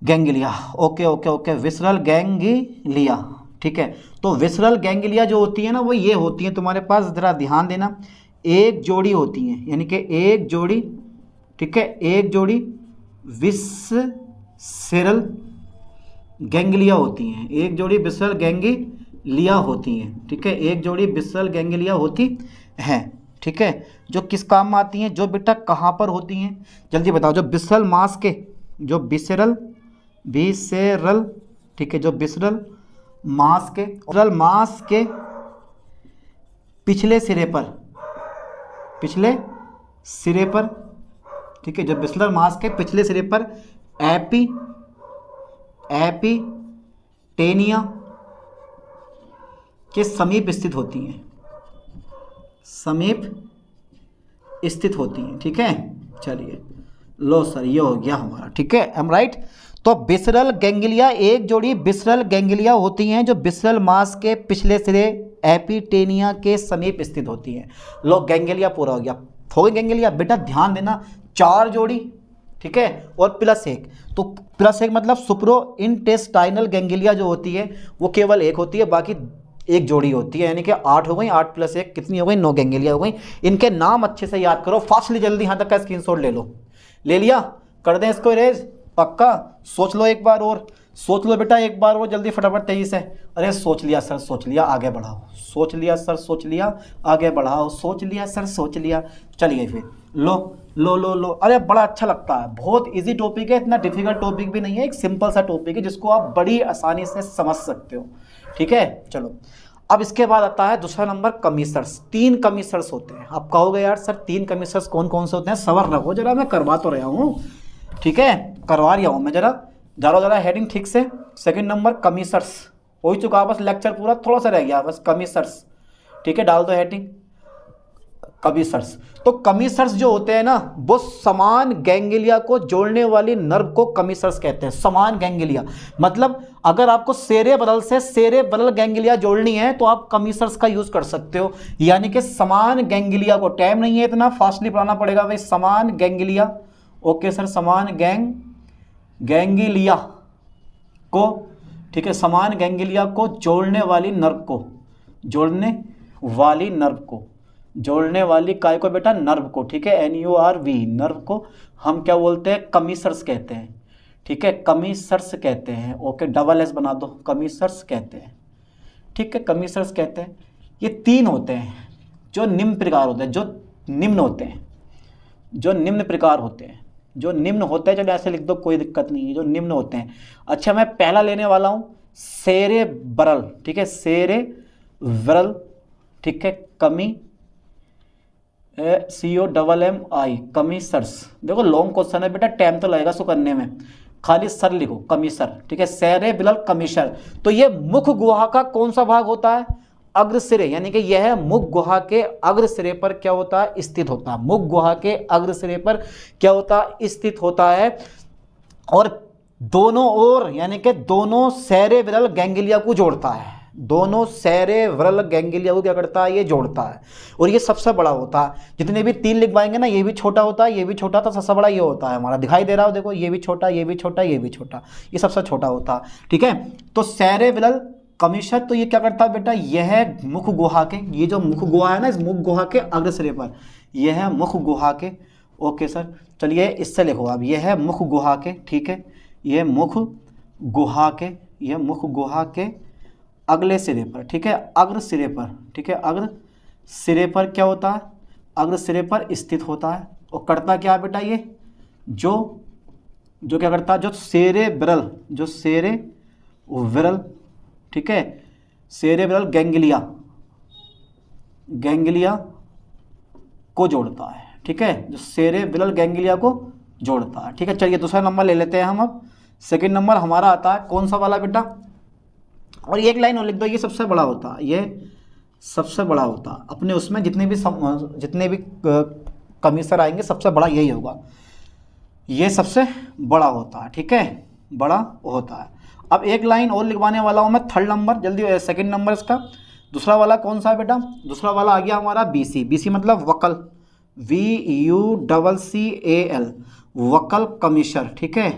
ganglia, okay okay okay, visceral ganglia, ठीक है। तो विसरल गैंग्लिया जो होती है ना वो ये होती है तुम्हारे पास, ज़रा ध्यान देना, एक जोड़ी होती हैं, यानी कि एक जोड़ी, ठीक है, एक जोड़ी विसरल गैंग्लिया होती हैं, एक जोड़ी विसरल गैंग्लिया होती हैं, ठीक है, एक जोड़ी विसरल गैंग्लिया होती हैं, ठीक है। जो किस काम में आती हैं, जो बेटा कहाँ पर होती हैं, जल्दी बताओ। जो विसरल मास के, जो विसरल, ठीक है, जो विसरल मास के पिछले सिरे पर, ठीक है, जो विसरल मास के पिछले सिरे पर एपिटेनिया के समीप स्थित होती हैं, ठीक है। चलिए लो सर, ये हो गया हमारा, ठीक है, एम राइट। तो विसरल गैंग्लिया, एक जोड़ी विसरल गैंग्लिया होती हैं जो विसरल मास के पिछले सिरे एपिटेनिया के समीप स्थित होती हैं। लो गैंग्लिया पूरा हो गया, हो गई गैंग्लिया। बेटा ध्यान देना, 4 जोड़ी, ठीक है, और +1, तो +1 मतलब सुप्रो इंटेस्टाइनल गैंग्लिया जो होती है वो केवल एक होती है, बाकी एक जोड़ी होती है, यानी कि 8 हो गई, 8 + 1 कितनी हो गई, 9 गैंग्लिया हो गई। इनके नाम अच्छे से याद करो, फास्टली, जल्दी यहाँ तक का स्क्रीनशॉट ले लो, ले लिया, कर दें इसको इरेज, पक्का। सोच लो एक बार और, सोच लो बेटा एक बार और, जल्दी फटाफट तेजी से। अरे सोच लिया सर, सोच लिया, आगे बढ़ाओ, सोच लिया सर, सोच लिया, आगे बढ़ाओ, सोच लिया सर, सोच लिया। चलिए फिर लो लो लो लो। अरे बड़ा अच्छा लगता है, बहुत इजी टॉपिक है, इतना डिफिकल्ट टॉपिक भी नहीं है, एक सिंपल सा टॉपिक है जिसको आप बड़ी आसानी से समझ सकते हो, ठीक है। चलो अब इसके बाद आता है दूसरा नंबर, कमीसर्स। 3 कमीसर्स होते हैं। आप कहोगे यार सर 3 कमीसर्स कौन कौन से होते हैं, सबर रखो जरा, मैं करवा तो रहा हूँ, ठीक है, करवा रहा हूँ मैं, जरा डालो जरा हेडिंग ठीक से। सेकंड नंबर कमीसर्स, हो ही चुका बस लेक्चर पूरा, थोड़ा सा रह गया बस, कमीसर्स, ठीक है, डाल दो हेडिंग कमीसर्स। तो कमीसर्स जो होते हैं ना वो समान गैंग्लिया को जोड़ने वाली नर्व को कमीसर्स कहते हैं। समान गैंग्लिया मतलब अगर आपको सेरेब्रल से सेरेब्रल गैंग्लिया जोड़नी है तो आप कमीसर्स का यूज कर सकते हो, यानी कि समान गैंग्लिया को, टाइम नहीं है इतना, फास्टली पढ़ाना पड़ेगा भाई, समान गैंग्लिया, ओके सर, समान गैंग्लिया को, ठीक है, समान गैंग्लिया को जोड़ने वाली नर्व को, जोड़ने वाली काय को बेटा, नर्व को, ठीक है, NURV, नर्व को हम क्या बोलते हैं, कमीसर्स कहते हैं, ठीक है, कमीसर्स कहते हैं, ओके, डबल S बना दो, कमीसर्स कहते हैं, ठीक है, कमीसर्स कहते हैं। ये 3 होते हैं जो निम्न प्रकार होते हैं, जो निम्न प्रकार होते हैं, चलो ऐसे लिख दो, कोई दिक्कत नहीं है, जो निम्न होते हैं। अच्छा मैं पहला लेने वाला हूँ सेरेब्रल, ठीक है, सेरेब्रल, ठीक है, COMMI, कमीसर्स। देखो लॉन्ग क्वेश्चन है बेटा, टाइम तो लगेगा इसको करने में, खाली सर लिखो, कमिशर, ठीक है, सेरेब्रल कमिशर। तो ये मुख गुहा का कौन सा भाग होता है? अग्र सिरे, यानी कि यह मुख गुहा के अग्र सिरे पर क्या होता है? स्थित होता है। मुख गुहा के अग्र सिरे पर क्या होता है? स्थित होता है। और दोनों ओर यानी कि दोनों सेरेब्रल गैंग्लिया को जोड़ता है। दोनों सेरेब्रल गैंग्लिया को क्या करता है? ये जोड़ता है। और ये सबसे बड़ा होता है। जितने भी तीन लिखवाएंगे ना, ये भी छोटा होता है, ये भी छोटा, तो सबसे बड़ा ये होता है हमारा। दिखाई दे रहा हो, देखो, ये भी छोटा, ये भी छोटा, ये भी छोटा, ये सबसे छोटा होता है, ठीक है। तो सेरेब्रल कमिशर, तो ये क्या करता है बेटा? यह मुख गुहा के, ये जो मुख गुहा है ना, इस मुख गुहा के अग्र सिरे पर, यह है मुख गुहा के, ओके सर, चलिए इससे लिखो अब, यह है मुख गुहा के, ठीक है, यह मुख गुहा के, यह मुख गुहा के अगले सिरे पर, ठीक है, अग्र सिरे पर, ठीक है, अग्र सिरे पर क्या होता है? अग्र सिरे पर स्थित होता है। और करता क्या है बेटा? ये जो क्या करता है? जो सेरेब्रल, ठीक है, सेरेब्रल गैंग्लिया को जोड़ता है, ठीक है, जो सेरेब्रल गैंग्लिया को जोड़ता है, ठीक है। चलिए दूसरा नंबर ले लेते हैं हम अब। सेकंड नंबर हमारा आता है कौन सा वाला बेटा? और एक लाइन और लिख दो, ये सबसे बड़ा होता है, ये सबसे बड़ा होता है अपने उसमें, जितने भी कमिशर आएंगे सबसे बड़ा यही होगा, ये सबसे बड़ा होता है, ठीक है, बड़ा होता है। अब एक लाइन और लिखवाने वाला हूँ मैं, थर्ड नंबर, जल्दी, सेकंड नंबर इसका। दूसरा वाला कौन सा है बेटा? दूसरा वाला आ गया हमारा BC। BC मतलब वकल, VUCCAL, वकल कमिशर, ठीक है,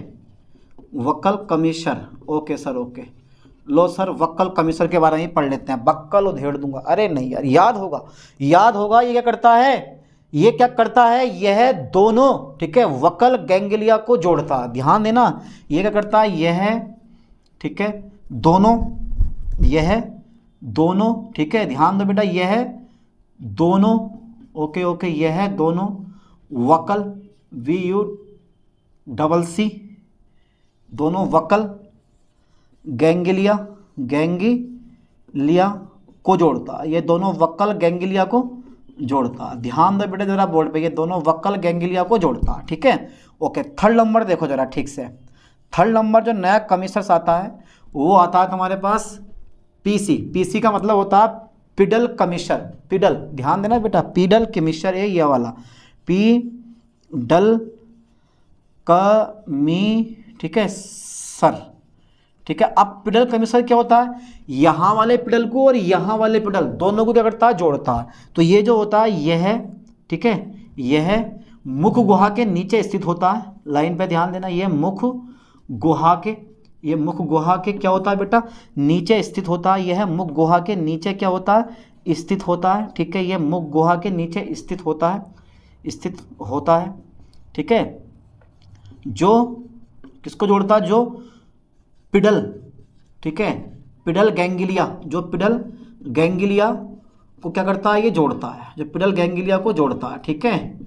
वकल कमिशर, ओके सर, ओके। लो सर, वक्कल कमिशर के बारे में पढ़ लेते हैं। बक्कल उधेड़ दूंगा, अरे नहीं यार, याद होगा, याद होगा। ये क्या करता है? ये क्या करता है? यह दोनों, ठीक है, वक्कल गैंग्लिया को जोड़ता है। ध्यान देना, ये क्या करता है? यह, ठीक है, दोनों, यह दोनों, ठीक है, ध्यान दो बेटा, यह दोनों, ओके ओके, यह दोनों वक्कल, VUCC, दोनों वक्कल गैंग्लिया को जोड़ता है। ये दोनों वक्कल गैंग्लिया को जोड़ता है। ध्यान दो बेटा जरा बोर्ड पे, ये दोनों वक्कल गैंग्लिया को जोड़ता है, ठीक है, ओके। थर्ड नंबर देखो जरा ठीक से। थर्ड नंबर जो नया कमिशर्स आता है वो आता है तुम्हारे पास PC। PC का मतलब होता है पिडल कमिशर, पिडल, ध्यान देना बेटा, पिडल कमिशर है ये वाला, पिडल कमी, ठीक है, सर, ठीक है। अब पिडल कमिशर क्या होता है? यहाँ वाले पिडल को और यहाँ वाले पिडल दोनों को क्या करता है? जोड़ता है। तो ये जो होता है यह, ठीक है, यह मुख गुहा के नीचे स्थित होता है। लाइन पे ध्यान देना, यह मुख गुहा के, ये मुख गुहा के क्या होता है बेटा? नीचे स्थित होता है। यह मुख गुहा के नीचे क्या होता है? स्थित होता है, ठीक है, यह मुख गुहा के नीचे स्थित होता है, स्थित होता है, ठीक है। जो किसको जोड़ता है? जो पिडल, ठीक है, पिडल गैंग्लिया, जो पिडल गैंग्लिया को क्या करता है? ये जोड़ता है, जो पिडल गैंग्लिया को जोड़ता है, ठीक है,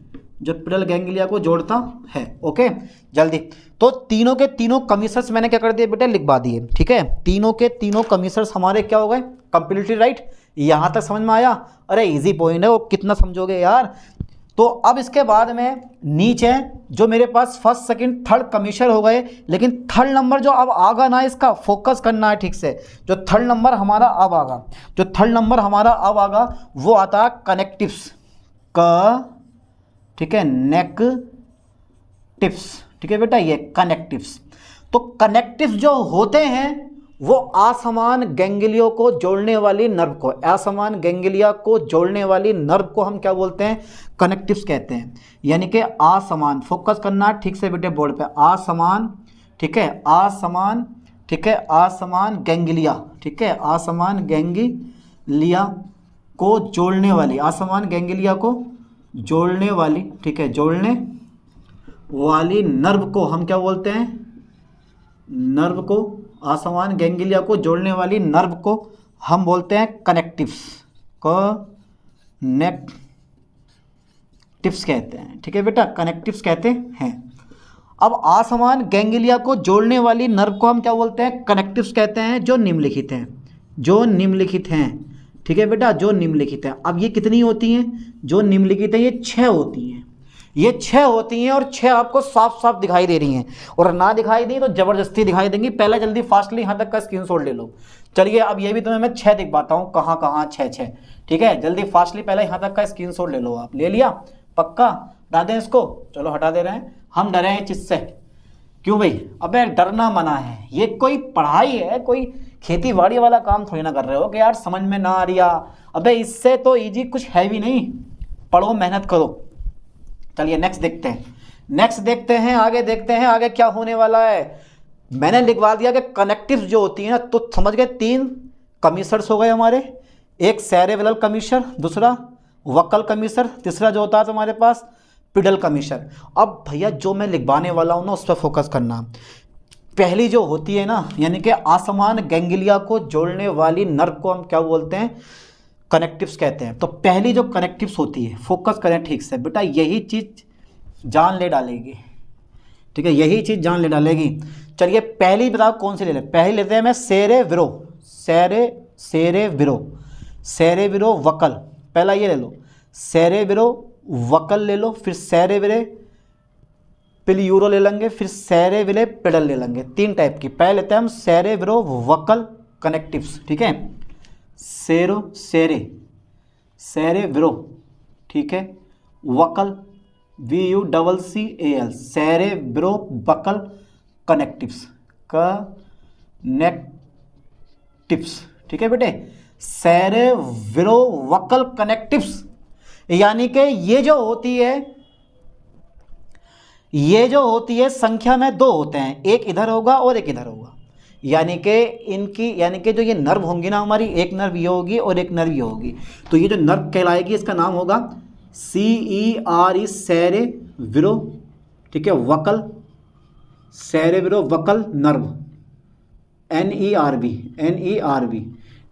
जो पिडल गैंग्लिया को जोड़ता है, ओके। जल्दी, तो तीनों के तीनों कमिशर्स मैंने क्या कर दिए बेटा? लिखवा दिए, ठीक है। तीनों के तीनों कमिशर्स हमारे क्या हो गए? Completely right. यहाँ तक समझ में आया? अरे इजी पॉइंट है, वो कितना समझोगे यार। तो अब इसके बाद में नीचे जो मेरे पास फर्स्ट सेकंड थर्ड कमिशर हो गए, लेकिन थर्ड नंबर जो अब आगा ना, इसका फोकस करना है ठीक से। जो थर्ड नंबर हमारा अब आगा, जो थर्ड नंबर हमारा अब आगा, वो आता है कनेक्टिव्स का, ठीक है, नेक टिप्स, ठीक है बेटा, ये कनेक्टिव्स। तो कनेक्टिव्स जो होते हैं वो असमान गैंग्लिया को जोड़ने वाली नर्व को, असमान गैंग्लिया को जोड़ने वाली नर्व को हम क्या बोलते हैं? कनेक्टिव्स कहते हैं। यानी कि असमान, फोकस करना ठीक से बेटे बोर्ड पे, असमान, ठीक है, असमान, ठीक है, असमान गैंग्लिया, ठीक है, असमान गैंग्लिया को जोड़ने वाली, असमान गैंग्लिया को जोड़ने वाली, ठीक है, जोड़ने वाली नर्व को हम क्या बोलते हैं? नर्व को, असमान गैंग्लिया को जोड़ने वाली नर्व को हम बोलते हैं कनेक्टिव्स, कनेक्टिव्स कहते हैं, ठीक है बेटा, कनेक्टिव्स कहते हैं। अब असमान गैंग्लिया को जोड़ने वाली नर्व को हम क्या बोलते हैं? कनेक्टिव्स कहते हैं, जो निम्नलिखित हैं, जो निम्नलिखित हैं, ठीक है बेटा, जो निम्नलिखित हैं। अब ये कितनी होती हैं? जो निम्नलिखित हैं ये 6 होती हैं। ये 6 होती हैं और 6 आपको साफ साफ दिखाई दे रही हैं, और ना दिखाई दी तो जबरदस्ती दिखाई देंगी। पहले जल्दी फास्टली यहाँ तक का स्क्रीनशॉट ले लो। चलिए अब ये भी तुम्हें मैं 6 दिखवाता हूँ, कहाँ कहाँ 6 ठीक है। जल्दी फास्टली पहले यहाँ तक का स्क्रीनशॉट ले लो। आप ले लिया? पक्का? हटा दें इसको? चलो हटा दे रहे हैं। हम डरे हैं चीज क्यों भाई? अबे डरना मना है, ये कोई पढ़ाई है, कोई खेती बाड़ी वाला काम थोड़ी ना कर रहे हो कि यार समझ में ना आ रही। अबे इससे तो इजी कुछ है भी नहीं, पढ़ो मेहनत करो। चलिए नेक्स्ट देखते हैं, आगे देखते हैं आगे क्या होने वाला है। मैंने लिखवा दिया कि कनेक्टिव्स जो होती है ना, तो समझ गए 3 कमीशर्स हो गए हमारे, एक सेरेब्रल कमीशर, दूसरा वक्कल कमीशर, तीसरा जो होता है तुम्हारे पास पिडल कमीशर। अब भैया जो मैं लिखवाने वाला हूँ ना उस पर फोकस करना। पहली जो होती है ना, यानी कि आसमान गैंग्लिया को जोड़ने वाली नर्व को हम क्या बोलते हैं? कनेक्टिव्स कहते हैं। तो पहली जो कनेक्टिव्स होती है, फोकस करें ठीक से बेटा, यही चीज़ जान ले डालेगी, ठीक है, यही चीज़ जान ले डालेगी। चलिए पहली बताओ कौन सी ले लें? पहली लेते हैं मैं सेरेब्रो, सेरेब्रो वक्कल। पहला ये ले लो, सेरेब्रो वक्कल ले लो, फिर सेरेब्रे पिलियूरो ले लेंगे, फिर सेरेब्रे पेडल ले लेंगे। 3 टाइप की। पहले लेते हैं हम सेरेब्रो वक्कल कनेक्टिव्स, ठीक है। सेरेब्रो, ठीक है, वक्कल VUCCAL, सेरेब्रो वक्कल कनेक्टिव्स, ठीक है बेटे। सेरेब्रो वक्कल कनेक्टिव्स, यानी कि ये जो होती है संख्या में 2 होते हैं, एक इधर होगा और एक इधर होगा। यानी कि जो ये नर्व होंगी ना हमारी, एक नर्व ये होगी और एक नर्व ये होगी। तो ये जो नर्व कहलाएगी इसका नाम होगा CERE, सेरेब्रो, ठीक है, वक्कल, सेरेब्रो वक्कल नर्व, NERV,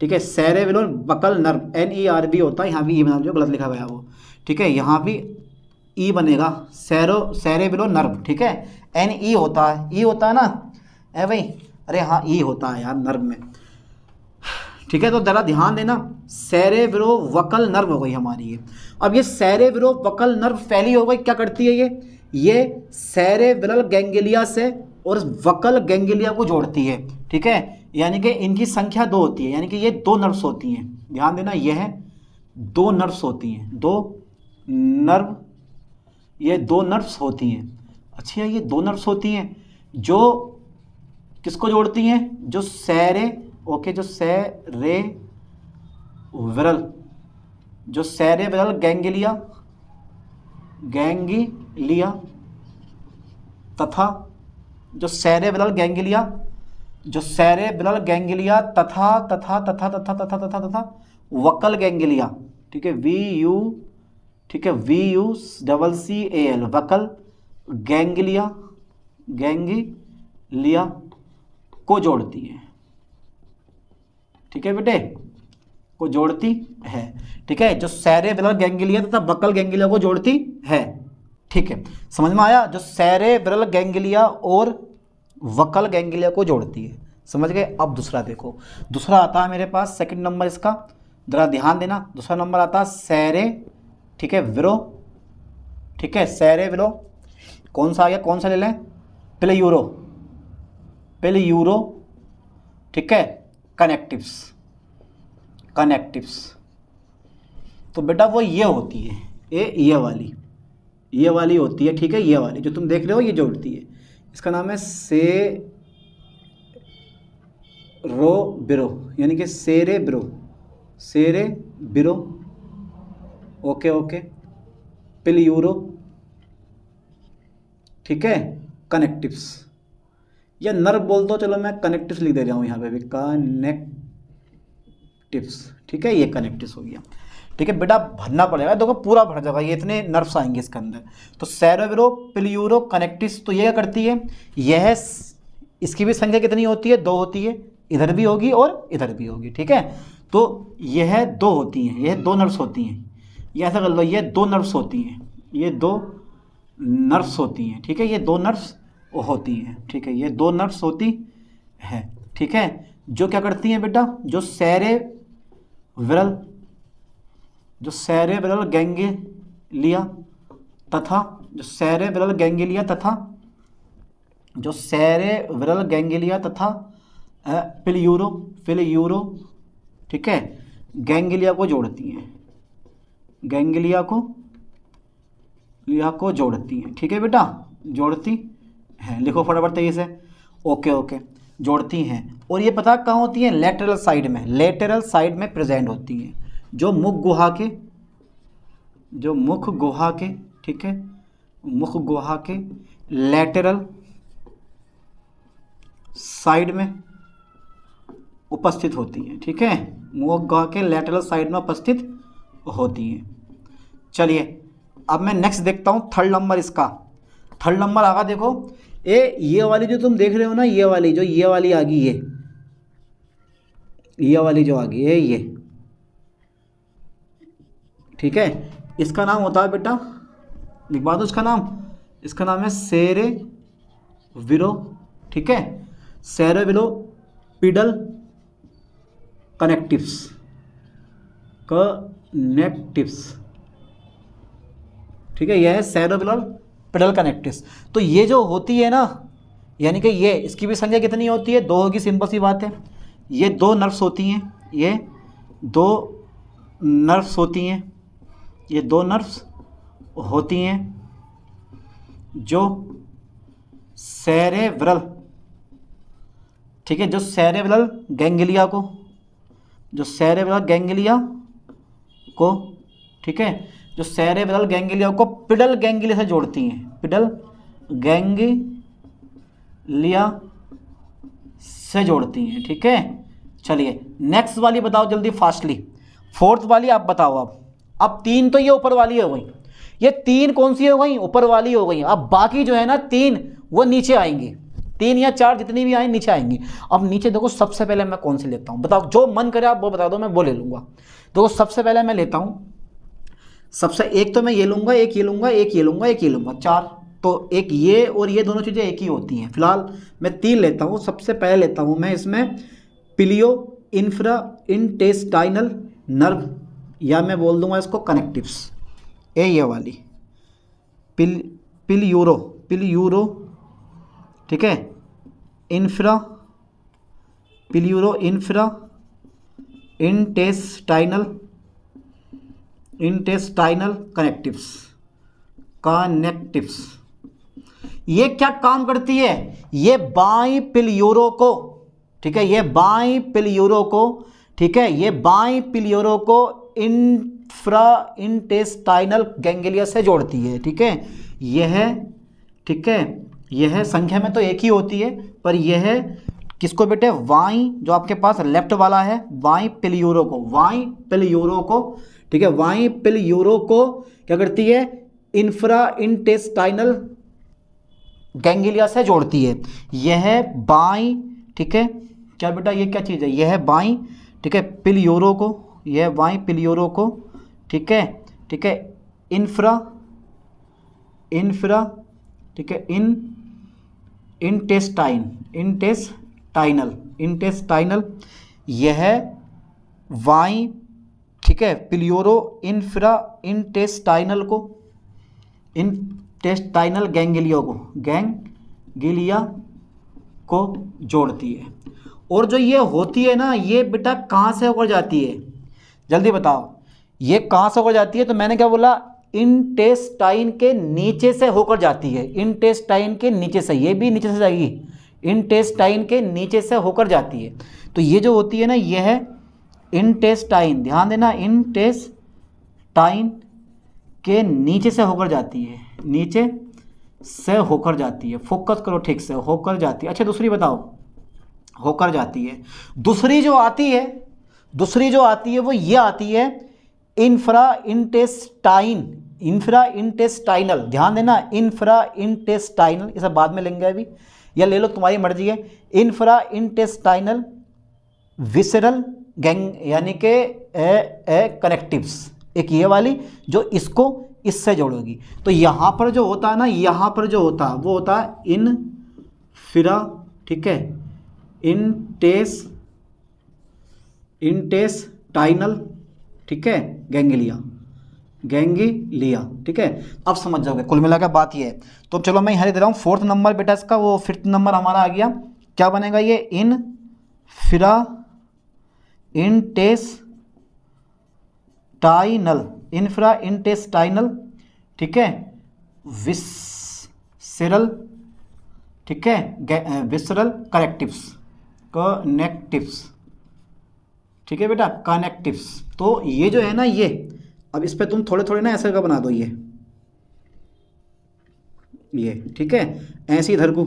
ठीक है, सेरेब्रो वक्कल नर्व, NERV होता है। यहाँ भी ये बना जो गलत लिखा गया वो, ठीक है, यहाँ भी ई बनेगा, सेरेब्रो नर्व, ठीक है। NE होता है, ई होता है ना ए भाई, अरे हाँ ई होता है यार नर्व में, ठीक है। तो ज़रा ध्यान देना, सेरेब्रो वक्कल नर्व हो गई हमारी ये। अब ये सेरेब्रो वक्कल नर्व फैली हो गई, क्या करती है ये सेरेब्रल गैंग्लिया से और वक्कल गैंग्लिया को जोड़ती है, ठीक है। यानी कि इनकी संख्या 2 होती है, यानी कि ये 2 नर्व्स होती हैं। ध्यान देना, यह 2 नर्व्स होती हैं, 2 नर्व्स होती हैं। अच्छा ये 2 नर्व्स होती हैं जो किसको जोड़ती हैं? जो सेरेब्रल गैंग्लिया तथा जो सेरेब्रल गैंग्लिया तथा वक्कल गैंग्लिया, ठीक है, VUCCAL, वक्कल गैंग्लिया को जोड़ती है, ठीक है बेटे, को जोड़ती है, ठीक है। जो सेरेब्रल गैंग्लिया तथा वक्कल गैंग्लिया को जोड़ती है, ठीक है, समझ में आया? जो सेरेब्रल गैंग्लिया और वक्कल गैंग्लिया को जोड़ती है, समझ गए? अब दूसरा देखो, दूसरा आता है मेरे पास सेकंड नंबर इसका, जरा ध्यान देना। दूसरा नंबर आता है ठीक है, विरो, ठीक है, सेरेब्रो, कौन सा आ गया, कौन सा ले लें? पिलियूरो, ठीक है, कनेक्टिव्स। तो बेटा वो ये होती है, ये वाली होती है, ठीक है, ये वाली जो तुम देख रहे हो ये जोड़ती है, इसका नाम है सेरेब्रो, यानी कि सेरेब्रो, ओके, पिलियूरो, ठीक है, कनेक्टिव्स, या नर्व बोल दो, चलो मैं कनेक्टिव्स लिख दे रहा हूँ यहाँ पे भी, कनेक्टिव्स, ठीक है, ये कनेक्टिव्स हो गया, ठीक है बेटा। भरना पड़ेगा, देखो पूरा भर जाएगा, ये इतने नर्व्स आएंगे इसके अंदर। तो सेरेब्रो पिलियूरो कनेक्टिव्स, तो ये क्या करती है? यह इसकी भी संख्या कितनी होती है? 2 होती है, इधर भी होगी और इधर भी होगी, ठीक है। तो यह 2 होती हैं, यह 2 नर्व्स होती हैं, ये ऐसा कर लो, ये 2 नर्व्स होती हैं, ये 2 नर्व्स होती हैं, ठीक है, ये 2 नर्व्स होती हैं, ठीक है, ये 2 नर्व्स होती है, ठीक है, जो क्या करती हैं बेटा? जो सेरेब्रल गैंग्लिया तथा जो सेरेब्रल गैंग्लिया तथा पिल्यूरो ठीक है गैंग्लिया को जोड़ती हैं, जोड़ती हैं। ठीक है बेटा, जोड़ती हैं, लिखो फटाफट तेजी से। ओके, जोड़ती हैं। और ये पता कहाँ होती हैं? लेटरल साइड में प्रेजेंट होती हैं, जो मुख गुहा के ठीक है, मुख गुहा के लेटरल साइड में उपस्थित होती हैं। ठीक है, मुख गुहा के लेटरल साइड में उपस्थित होती हैं। चलिए अब मैं नेक्स्ट देखता हूँ थर्ड नंबर इसका। थर्ड नंबर आगा देखो, ये वाली जो तुम देख रहे हो ना, ये वाली आ गई, ये वाली जो आ गई है ये, ठीक है, इसका नाम होता है बेटा, लिखवा दो इसका नाम है सेरेब्रो, ठीक है, सेरेब्रोपिडल कनेक्टिव्स, ठीक है, यह है सेरेब्रोपिडल कनेक्टिव्स। तो ये जो होती है ना, यानी कि ये इसकी भी संख्या कितनी होती है? 2 होगी, सिंपल सी बात है। ये 2 नर्व्स होती हैं, ये 2 नर्व्स होती हैं, ये 2 नर्व्स होती हैं जो सेरेब्रल, ठीक है, जो सेरेब्रल गैंग्लिया को, ठीक है, जो सेरेब्रल गैंग्लिया को पिडल गैंग्लिया से जोड़ती हैं, पिडल गैंग्लिया से जोड़ती हैं। ठीक है, चलिए नेक्स्ट वाली बताओ जल्दी फास्टली, फोर्थ वाली आप बताओ। अब 3 तो ये ऊपर वाली हो गई, ये 3 कौन सी हो गई? ऊपर वाली हो गई। अब बाकी जो है ना 3 वो नीचे आएंगी, 3 या 4 जितनी भी आए नीचे आएंगी। अब नीचे देखो, सबसे पहले मैं कौन सी लेता हूँ बताओ, जो मन करे आप वो बता दो, मैं वो ले लूँगा। देखो सबसे पहले मैं लेता हूँ, सबसे एक तो मैं ये लूँगा, एक ये लूँगा, एक ये लूँगा, एक ये लूँगा, 4। तो एक ये और ये दोनों चीज़ें एक ही होती हैं। फिलहाल मैं 3 लेता हूँ। सबसे पहले लेता हूँ मैं इसमें पिलियो इंफ्रा इंटेस्टाइनल नर्व, या मैं बोल दूंगा इसको कनेक्टिव्स, ये वाली पिलियूरो, ठीक है, पिलियूरो इंफ्रा इंटेस्टाइनल कनेक्टिव्स। ये क्या काम करती है? ये बाई पिलियूरो को, ठीक है, ये बाई पिलियूरो को, ठीक है, ये बाई पिलियूरो को इंफ्रा इंटेस्टाइनल गैंग्लिया से जोड़ती है। ठीक है, यह, ठीक है, यह संख्या में तो एक ही होती है, पर यह किसको बेटे? वाई, जो आपके पास लेफ्ट वाला है, वाई पिलियूरो को, ठीक है, वाई पिलियूरो को क्या करती है? इंफ्रा इंटेस्टाइनल गैंग्लिया से जोड़ती है। यह बाई, ठीक है, क्या बेटा ये क्या चीज़ है? यह बाई, ठीक है, पिलियूरो को, यह बाई पिलियूरो को, ठीक है, ठीक है, इंफ्रा, ठीक है, इंटेस्टाइनल, यह वाई, ठीक है, पिलियूरो इंफ्रा इंटेस्टाइनल को, इंटेस्टाइनल गैंग्लिया को जोड़ती है। और जो ये होती है ना, ये बेटा कहाँ से होकर जाती है? जल्दी बताओ, ये कहाँ से होकर जाती है? तो मैंने क्या बोला? इंटेस्टाइन के नीचे से होकर जाती है, इंटेस्टाइन के नीचे से, ये भी नीचे से जाएगी, इंटेस्टाइन के नीचे से होकर जाती है। तो ये जो होती है ना, यह है इंटेस्टाइन, ध्यान देना, इंटेस्टाइन के नीचे से होकर जाती है, नीचे से होकर जाती है, फोकस करो ठीक से, होकर जाती है। अच्छा दूसरी बताओ, होकर जाती है। दूसरी जो आती है वो ये आती है इंफ्रा इंटेस्टाइनल, ध्यान देना, इंफ्रा इंटेस्टाइनल, इसे बाद में लेंगे अभी, या ले लो तुम्हारी मर्जी है। इंफ्रा इंटेस्टाइनल विसरल गैंग, यानी कि कनेक्टिव्स, एक ये वाली जो इसको इससे जोड़ोगी। तो यहाँ पर जो होता है ना, यहाँ पर जो होता है वो होता है इंफ्रा, ठीक है, इंटेस्टाइनल, ठीक है, गैंग्लिया, गैंग्लिया। ठीक है, अब समझ जाओगे कुल मिलाकर बात ये है। तो चलो मैं यहाँ दे रहा हूँ 4th नंबर बेटा इसका, वो 5th नंबर हमारा आ गया। क्या बनेगा ये? इंफ्राइंटेस्टाइनल, ठीक है, विसरल, ठीक है, विसरल कनेक्टिव्स, ठीक है बेटा, कनेक्टिव्स। तो ये जो है ना ये, अब इस पे तुम थोड़े थोड़े ना ऐसे का बना दो ये, ठीक है, ऐसे इधर को,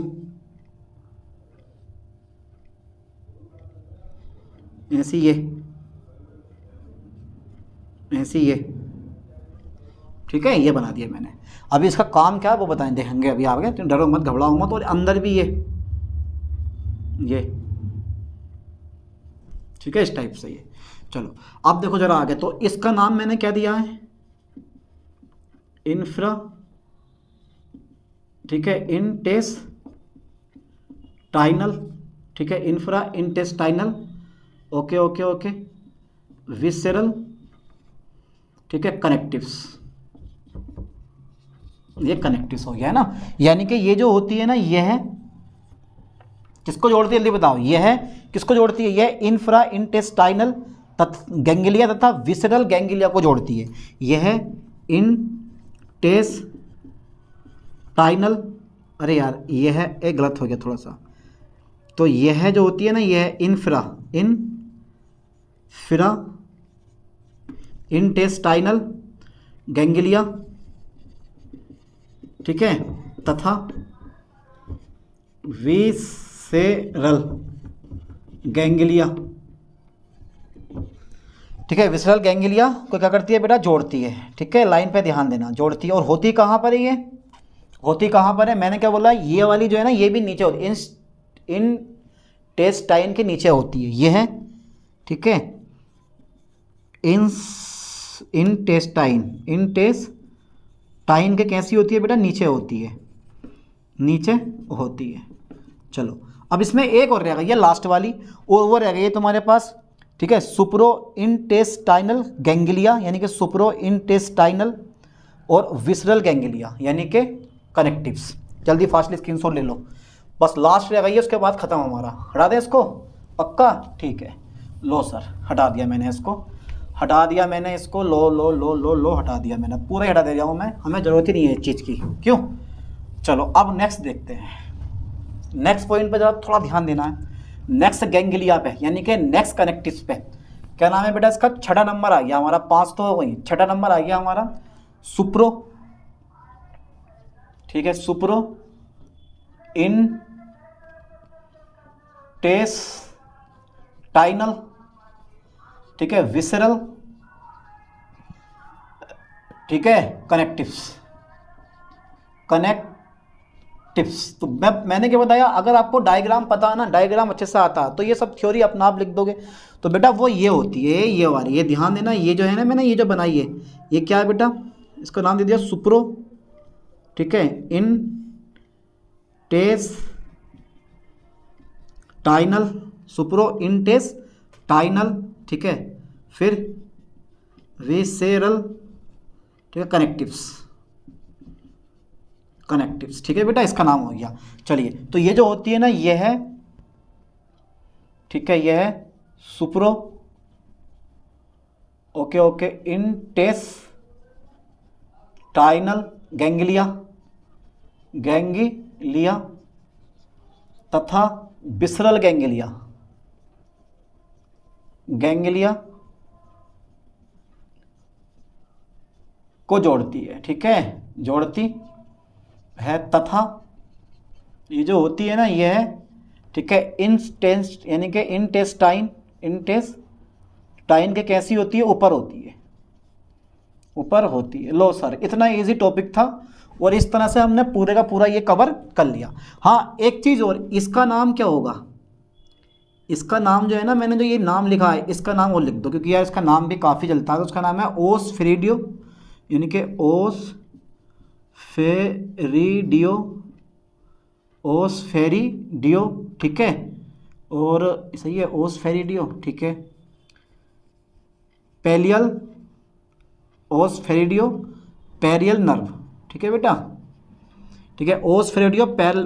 ऐसे ये, ठीक है, ये बना दिया मैंने। अभी इसका काम क्या है वो बताएं, देखेंगे अभी आगे, तुम डरो मत, घबराओ मत। और अंदर भी ये, ठीक है, इस टाइप से ये। चलो अब देखो जरा आगे, तो इसका नाम मैंने क्या दिया है? इंफ्रा, ठीक है, इंटेस्टाइनल, ठीक है, इंफ्रा इंटेस्टाइनल, ओके, विसरल, ठीक है, कनेक्टिव्स। ये कनेक्टिव्स हो गया है ना। यानी कि ये जो होती है ना, ये है किसको जोड़ती है जल्दी बताओ? ये है किसको जोड़ती है? यह इंफ्रा इंटेस्टाइनल गैंग्लिया तथा विसरल गैंग्लिया को जोड़ती है। यह है इंटेस्टाइनल, अरे यार यह है, एक गलत हो गया थोड़ा सा। तो यह जो होती है ना, यह है इंफ्रा इंटेस्टाइनल गैंग्लिया, ठीक है, तथा विसेरल गैंग्लिया, ठीक है। विसरल गैंग्लिया को क्या करती है बेटा? जोड़ती है, ठीक है, लाइन पे ध्यान देना, जोड़ती है। और होती कहाँ पर है ये? होती कहाँ पर है? मैंने क्या बोला, ये वाली जो है ना, ये भी नीचे होती है, इंटेस्टाइन के नीचे होती है, ये है, ठीक है, इंटेस्टाइन के कैसी होती है बेटा? नीचे होती है, नीचे होती है। चलो अब इसमें एक और रहेगा, ये लास्ट वाली, और वो रह गई तुम्हारे पास, ठीक है, सुप्रो इंटेस्टाइनल गैंग्लिया, यानी कि सुप्रो इंटेस्टाइनल, और विसरल गैंग्लिया यानी कि कनेक्टिव्स। जल्दी फास्टली स्क्रीनशॉट ले लो, बस लास्ट रह गई है, उसके बाद खत्म हमारा। हटा दें इसको, पक्का? ठीक है, लो सर, हटा दिया मैंने इसको, हटा दिया मैंने इसको, लो हटा दिया मैंने, पूरा ही हटा दे रहा हूँ मैं, हमें ज़रूरत ही नहीं है इस चीज़ की, क्यों? चलो अब नेक्स्ट देखते हैं। नेक्स्ट पॉइंट पे जरा थोड़ा ध्यान देना है, नेक्स्ट गैंग्लिया पे, यानी कि नेक्स्ट कनेक्टिव्स पे। क्या नाम है बेटा इसका? 6ठा नंबर आ गया हमारा, 5 तो हो गई, 6ठा नंबर आ गया हमारा, सुप्रो, ठीक है, सुप्रो इंटेस्टाइनल, ठीक है, विसरल, ठीक है, कनेक्टिव्स। तो मैंने क्या बताया, अगर आपको डायग्राम पता है ना, डायग्राम अच्छे से आता है, तो ये सब थ्योरी अपना आप लिख दोगे। तो बेटा वो ये होती है, ये वाली, ये ध्यान देना, ये जो है ना मैंने ये जो बनाई है, ये क्या है बेटा? इसका नाम दे दिया सुप्रो, ठीक है, इंटेस्टाइनल, सुप्रो इंटेस्टाइनल, ठीक है, फिर विसेरल, ठीक है, कनेक्टिव्स, ठीक है बेटा, इसका नाम हो गया। चलिए, तो ये जो होती है ना, ये है, ठीक है, ये है सुप्रो, ओके, इंटेस्टाइनल गैंग्लिया तथा विसरल गैंग्लिया को जोड़ती है, ठीक है, जोड़ती है, तथा ये जो होती है ना, ये है, ठीक है, यानी कि इंटेस्टाइन के कैसी होती है? ऊपर होती है। लो सर, इतना इजी टॉपिक था, और इस तरह से हमने पूरे का पूरा ये कवर कर लिया। हाँ, एक चीज़ और, इसका नाम क्या होगा? इसका नाम जो है ना, मैंने जो ये नाम लिखा है, इसका नाम और लिख दो, क्योंकि यार इसका नाम भी काफ़ी चलता है। उसका नाम है ओसफेरिडियो, यानी कि ओसफेरिडियो, ठीक है, और सही है, ओसफेरिडियो, ठीक है, पैलियल ओसफेरिडियो पेरियल नर्व, ठीक है बेटा, ठीक है, ओसफेरिडियो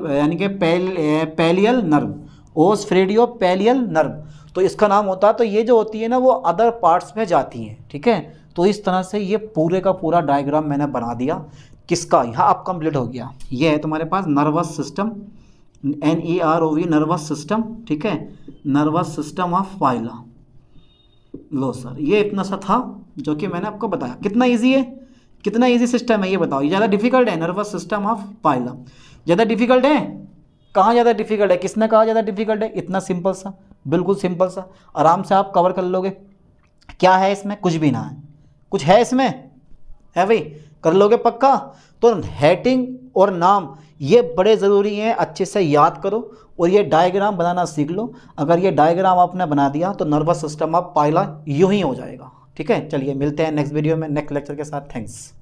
यानी कि पेलियल नर्व, ओसफेरिडियो पेलियल नर्व, तो इसका नाम होता है। तो ये जो होती है ना वो अदर पार्ट्स में जाती हैं, ठीक है। तो इस तरह से ये पूरे का पूरा डायग्राम मैंने बना दिया किसका, यहाँ अब कंप्लीट हो गया। ये है तुम्हारे पास nervous system, NERVOS nervous system, ठीक है, नर्वस सिस्टम ऑफ पाइला। लो सर, ये इतना सा था जो कि मैंने आपको बताया। कितना इजी है, कितना इजी सिस्टम है ये बताओ। ये ज़्यादा डिफिकल्ट है नर्वस सिस्टम ऑफ पाइला, ज़्यादा डिफिकल्ट है? कहाँ ज़्यादा डिफिकल्ट है, किसने कहा ज़्यादा डिफिकल्ट है? इतना सिंपल सा, बिल्कुल सिंपल सा, आराम से आप कवर कर लोगे। क्या है इसमें? कुछ भी ना है। कुछ है इसमें? है भाई, कर लोगे पक्का? तो हेडिंग और नाम ये बड़े ज़रूरी हैं, अच्छे से याद करो और ये डायग्राम बनाना सीख लो। अगर ये डायग्राम आपने बना दिया तो नर्वस सिस्टम ऑफ पाइला यूं ही हो जाएगा, ठीक है। चलिए मिलते हैं नेक्स्ट वीडियो में नेक्स्ट लेक्चर के साथ। थैंक्स।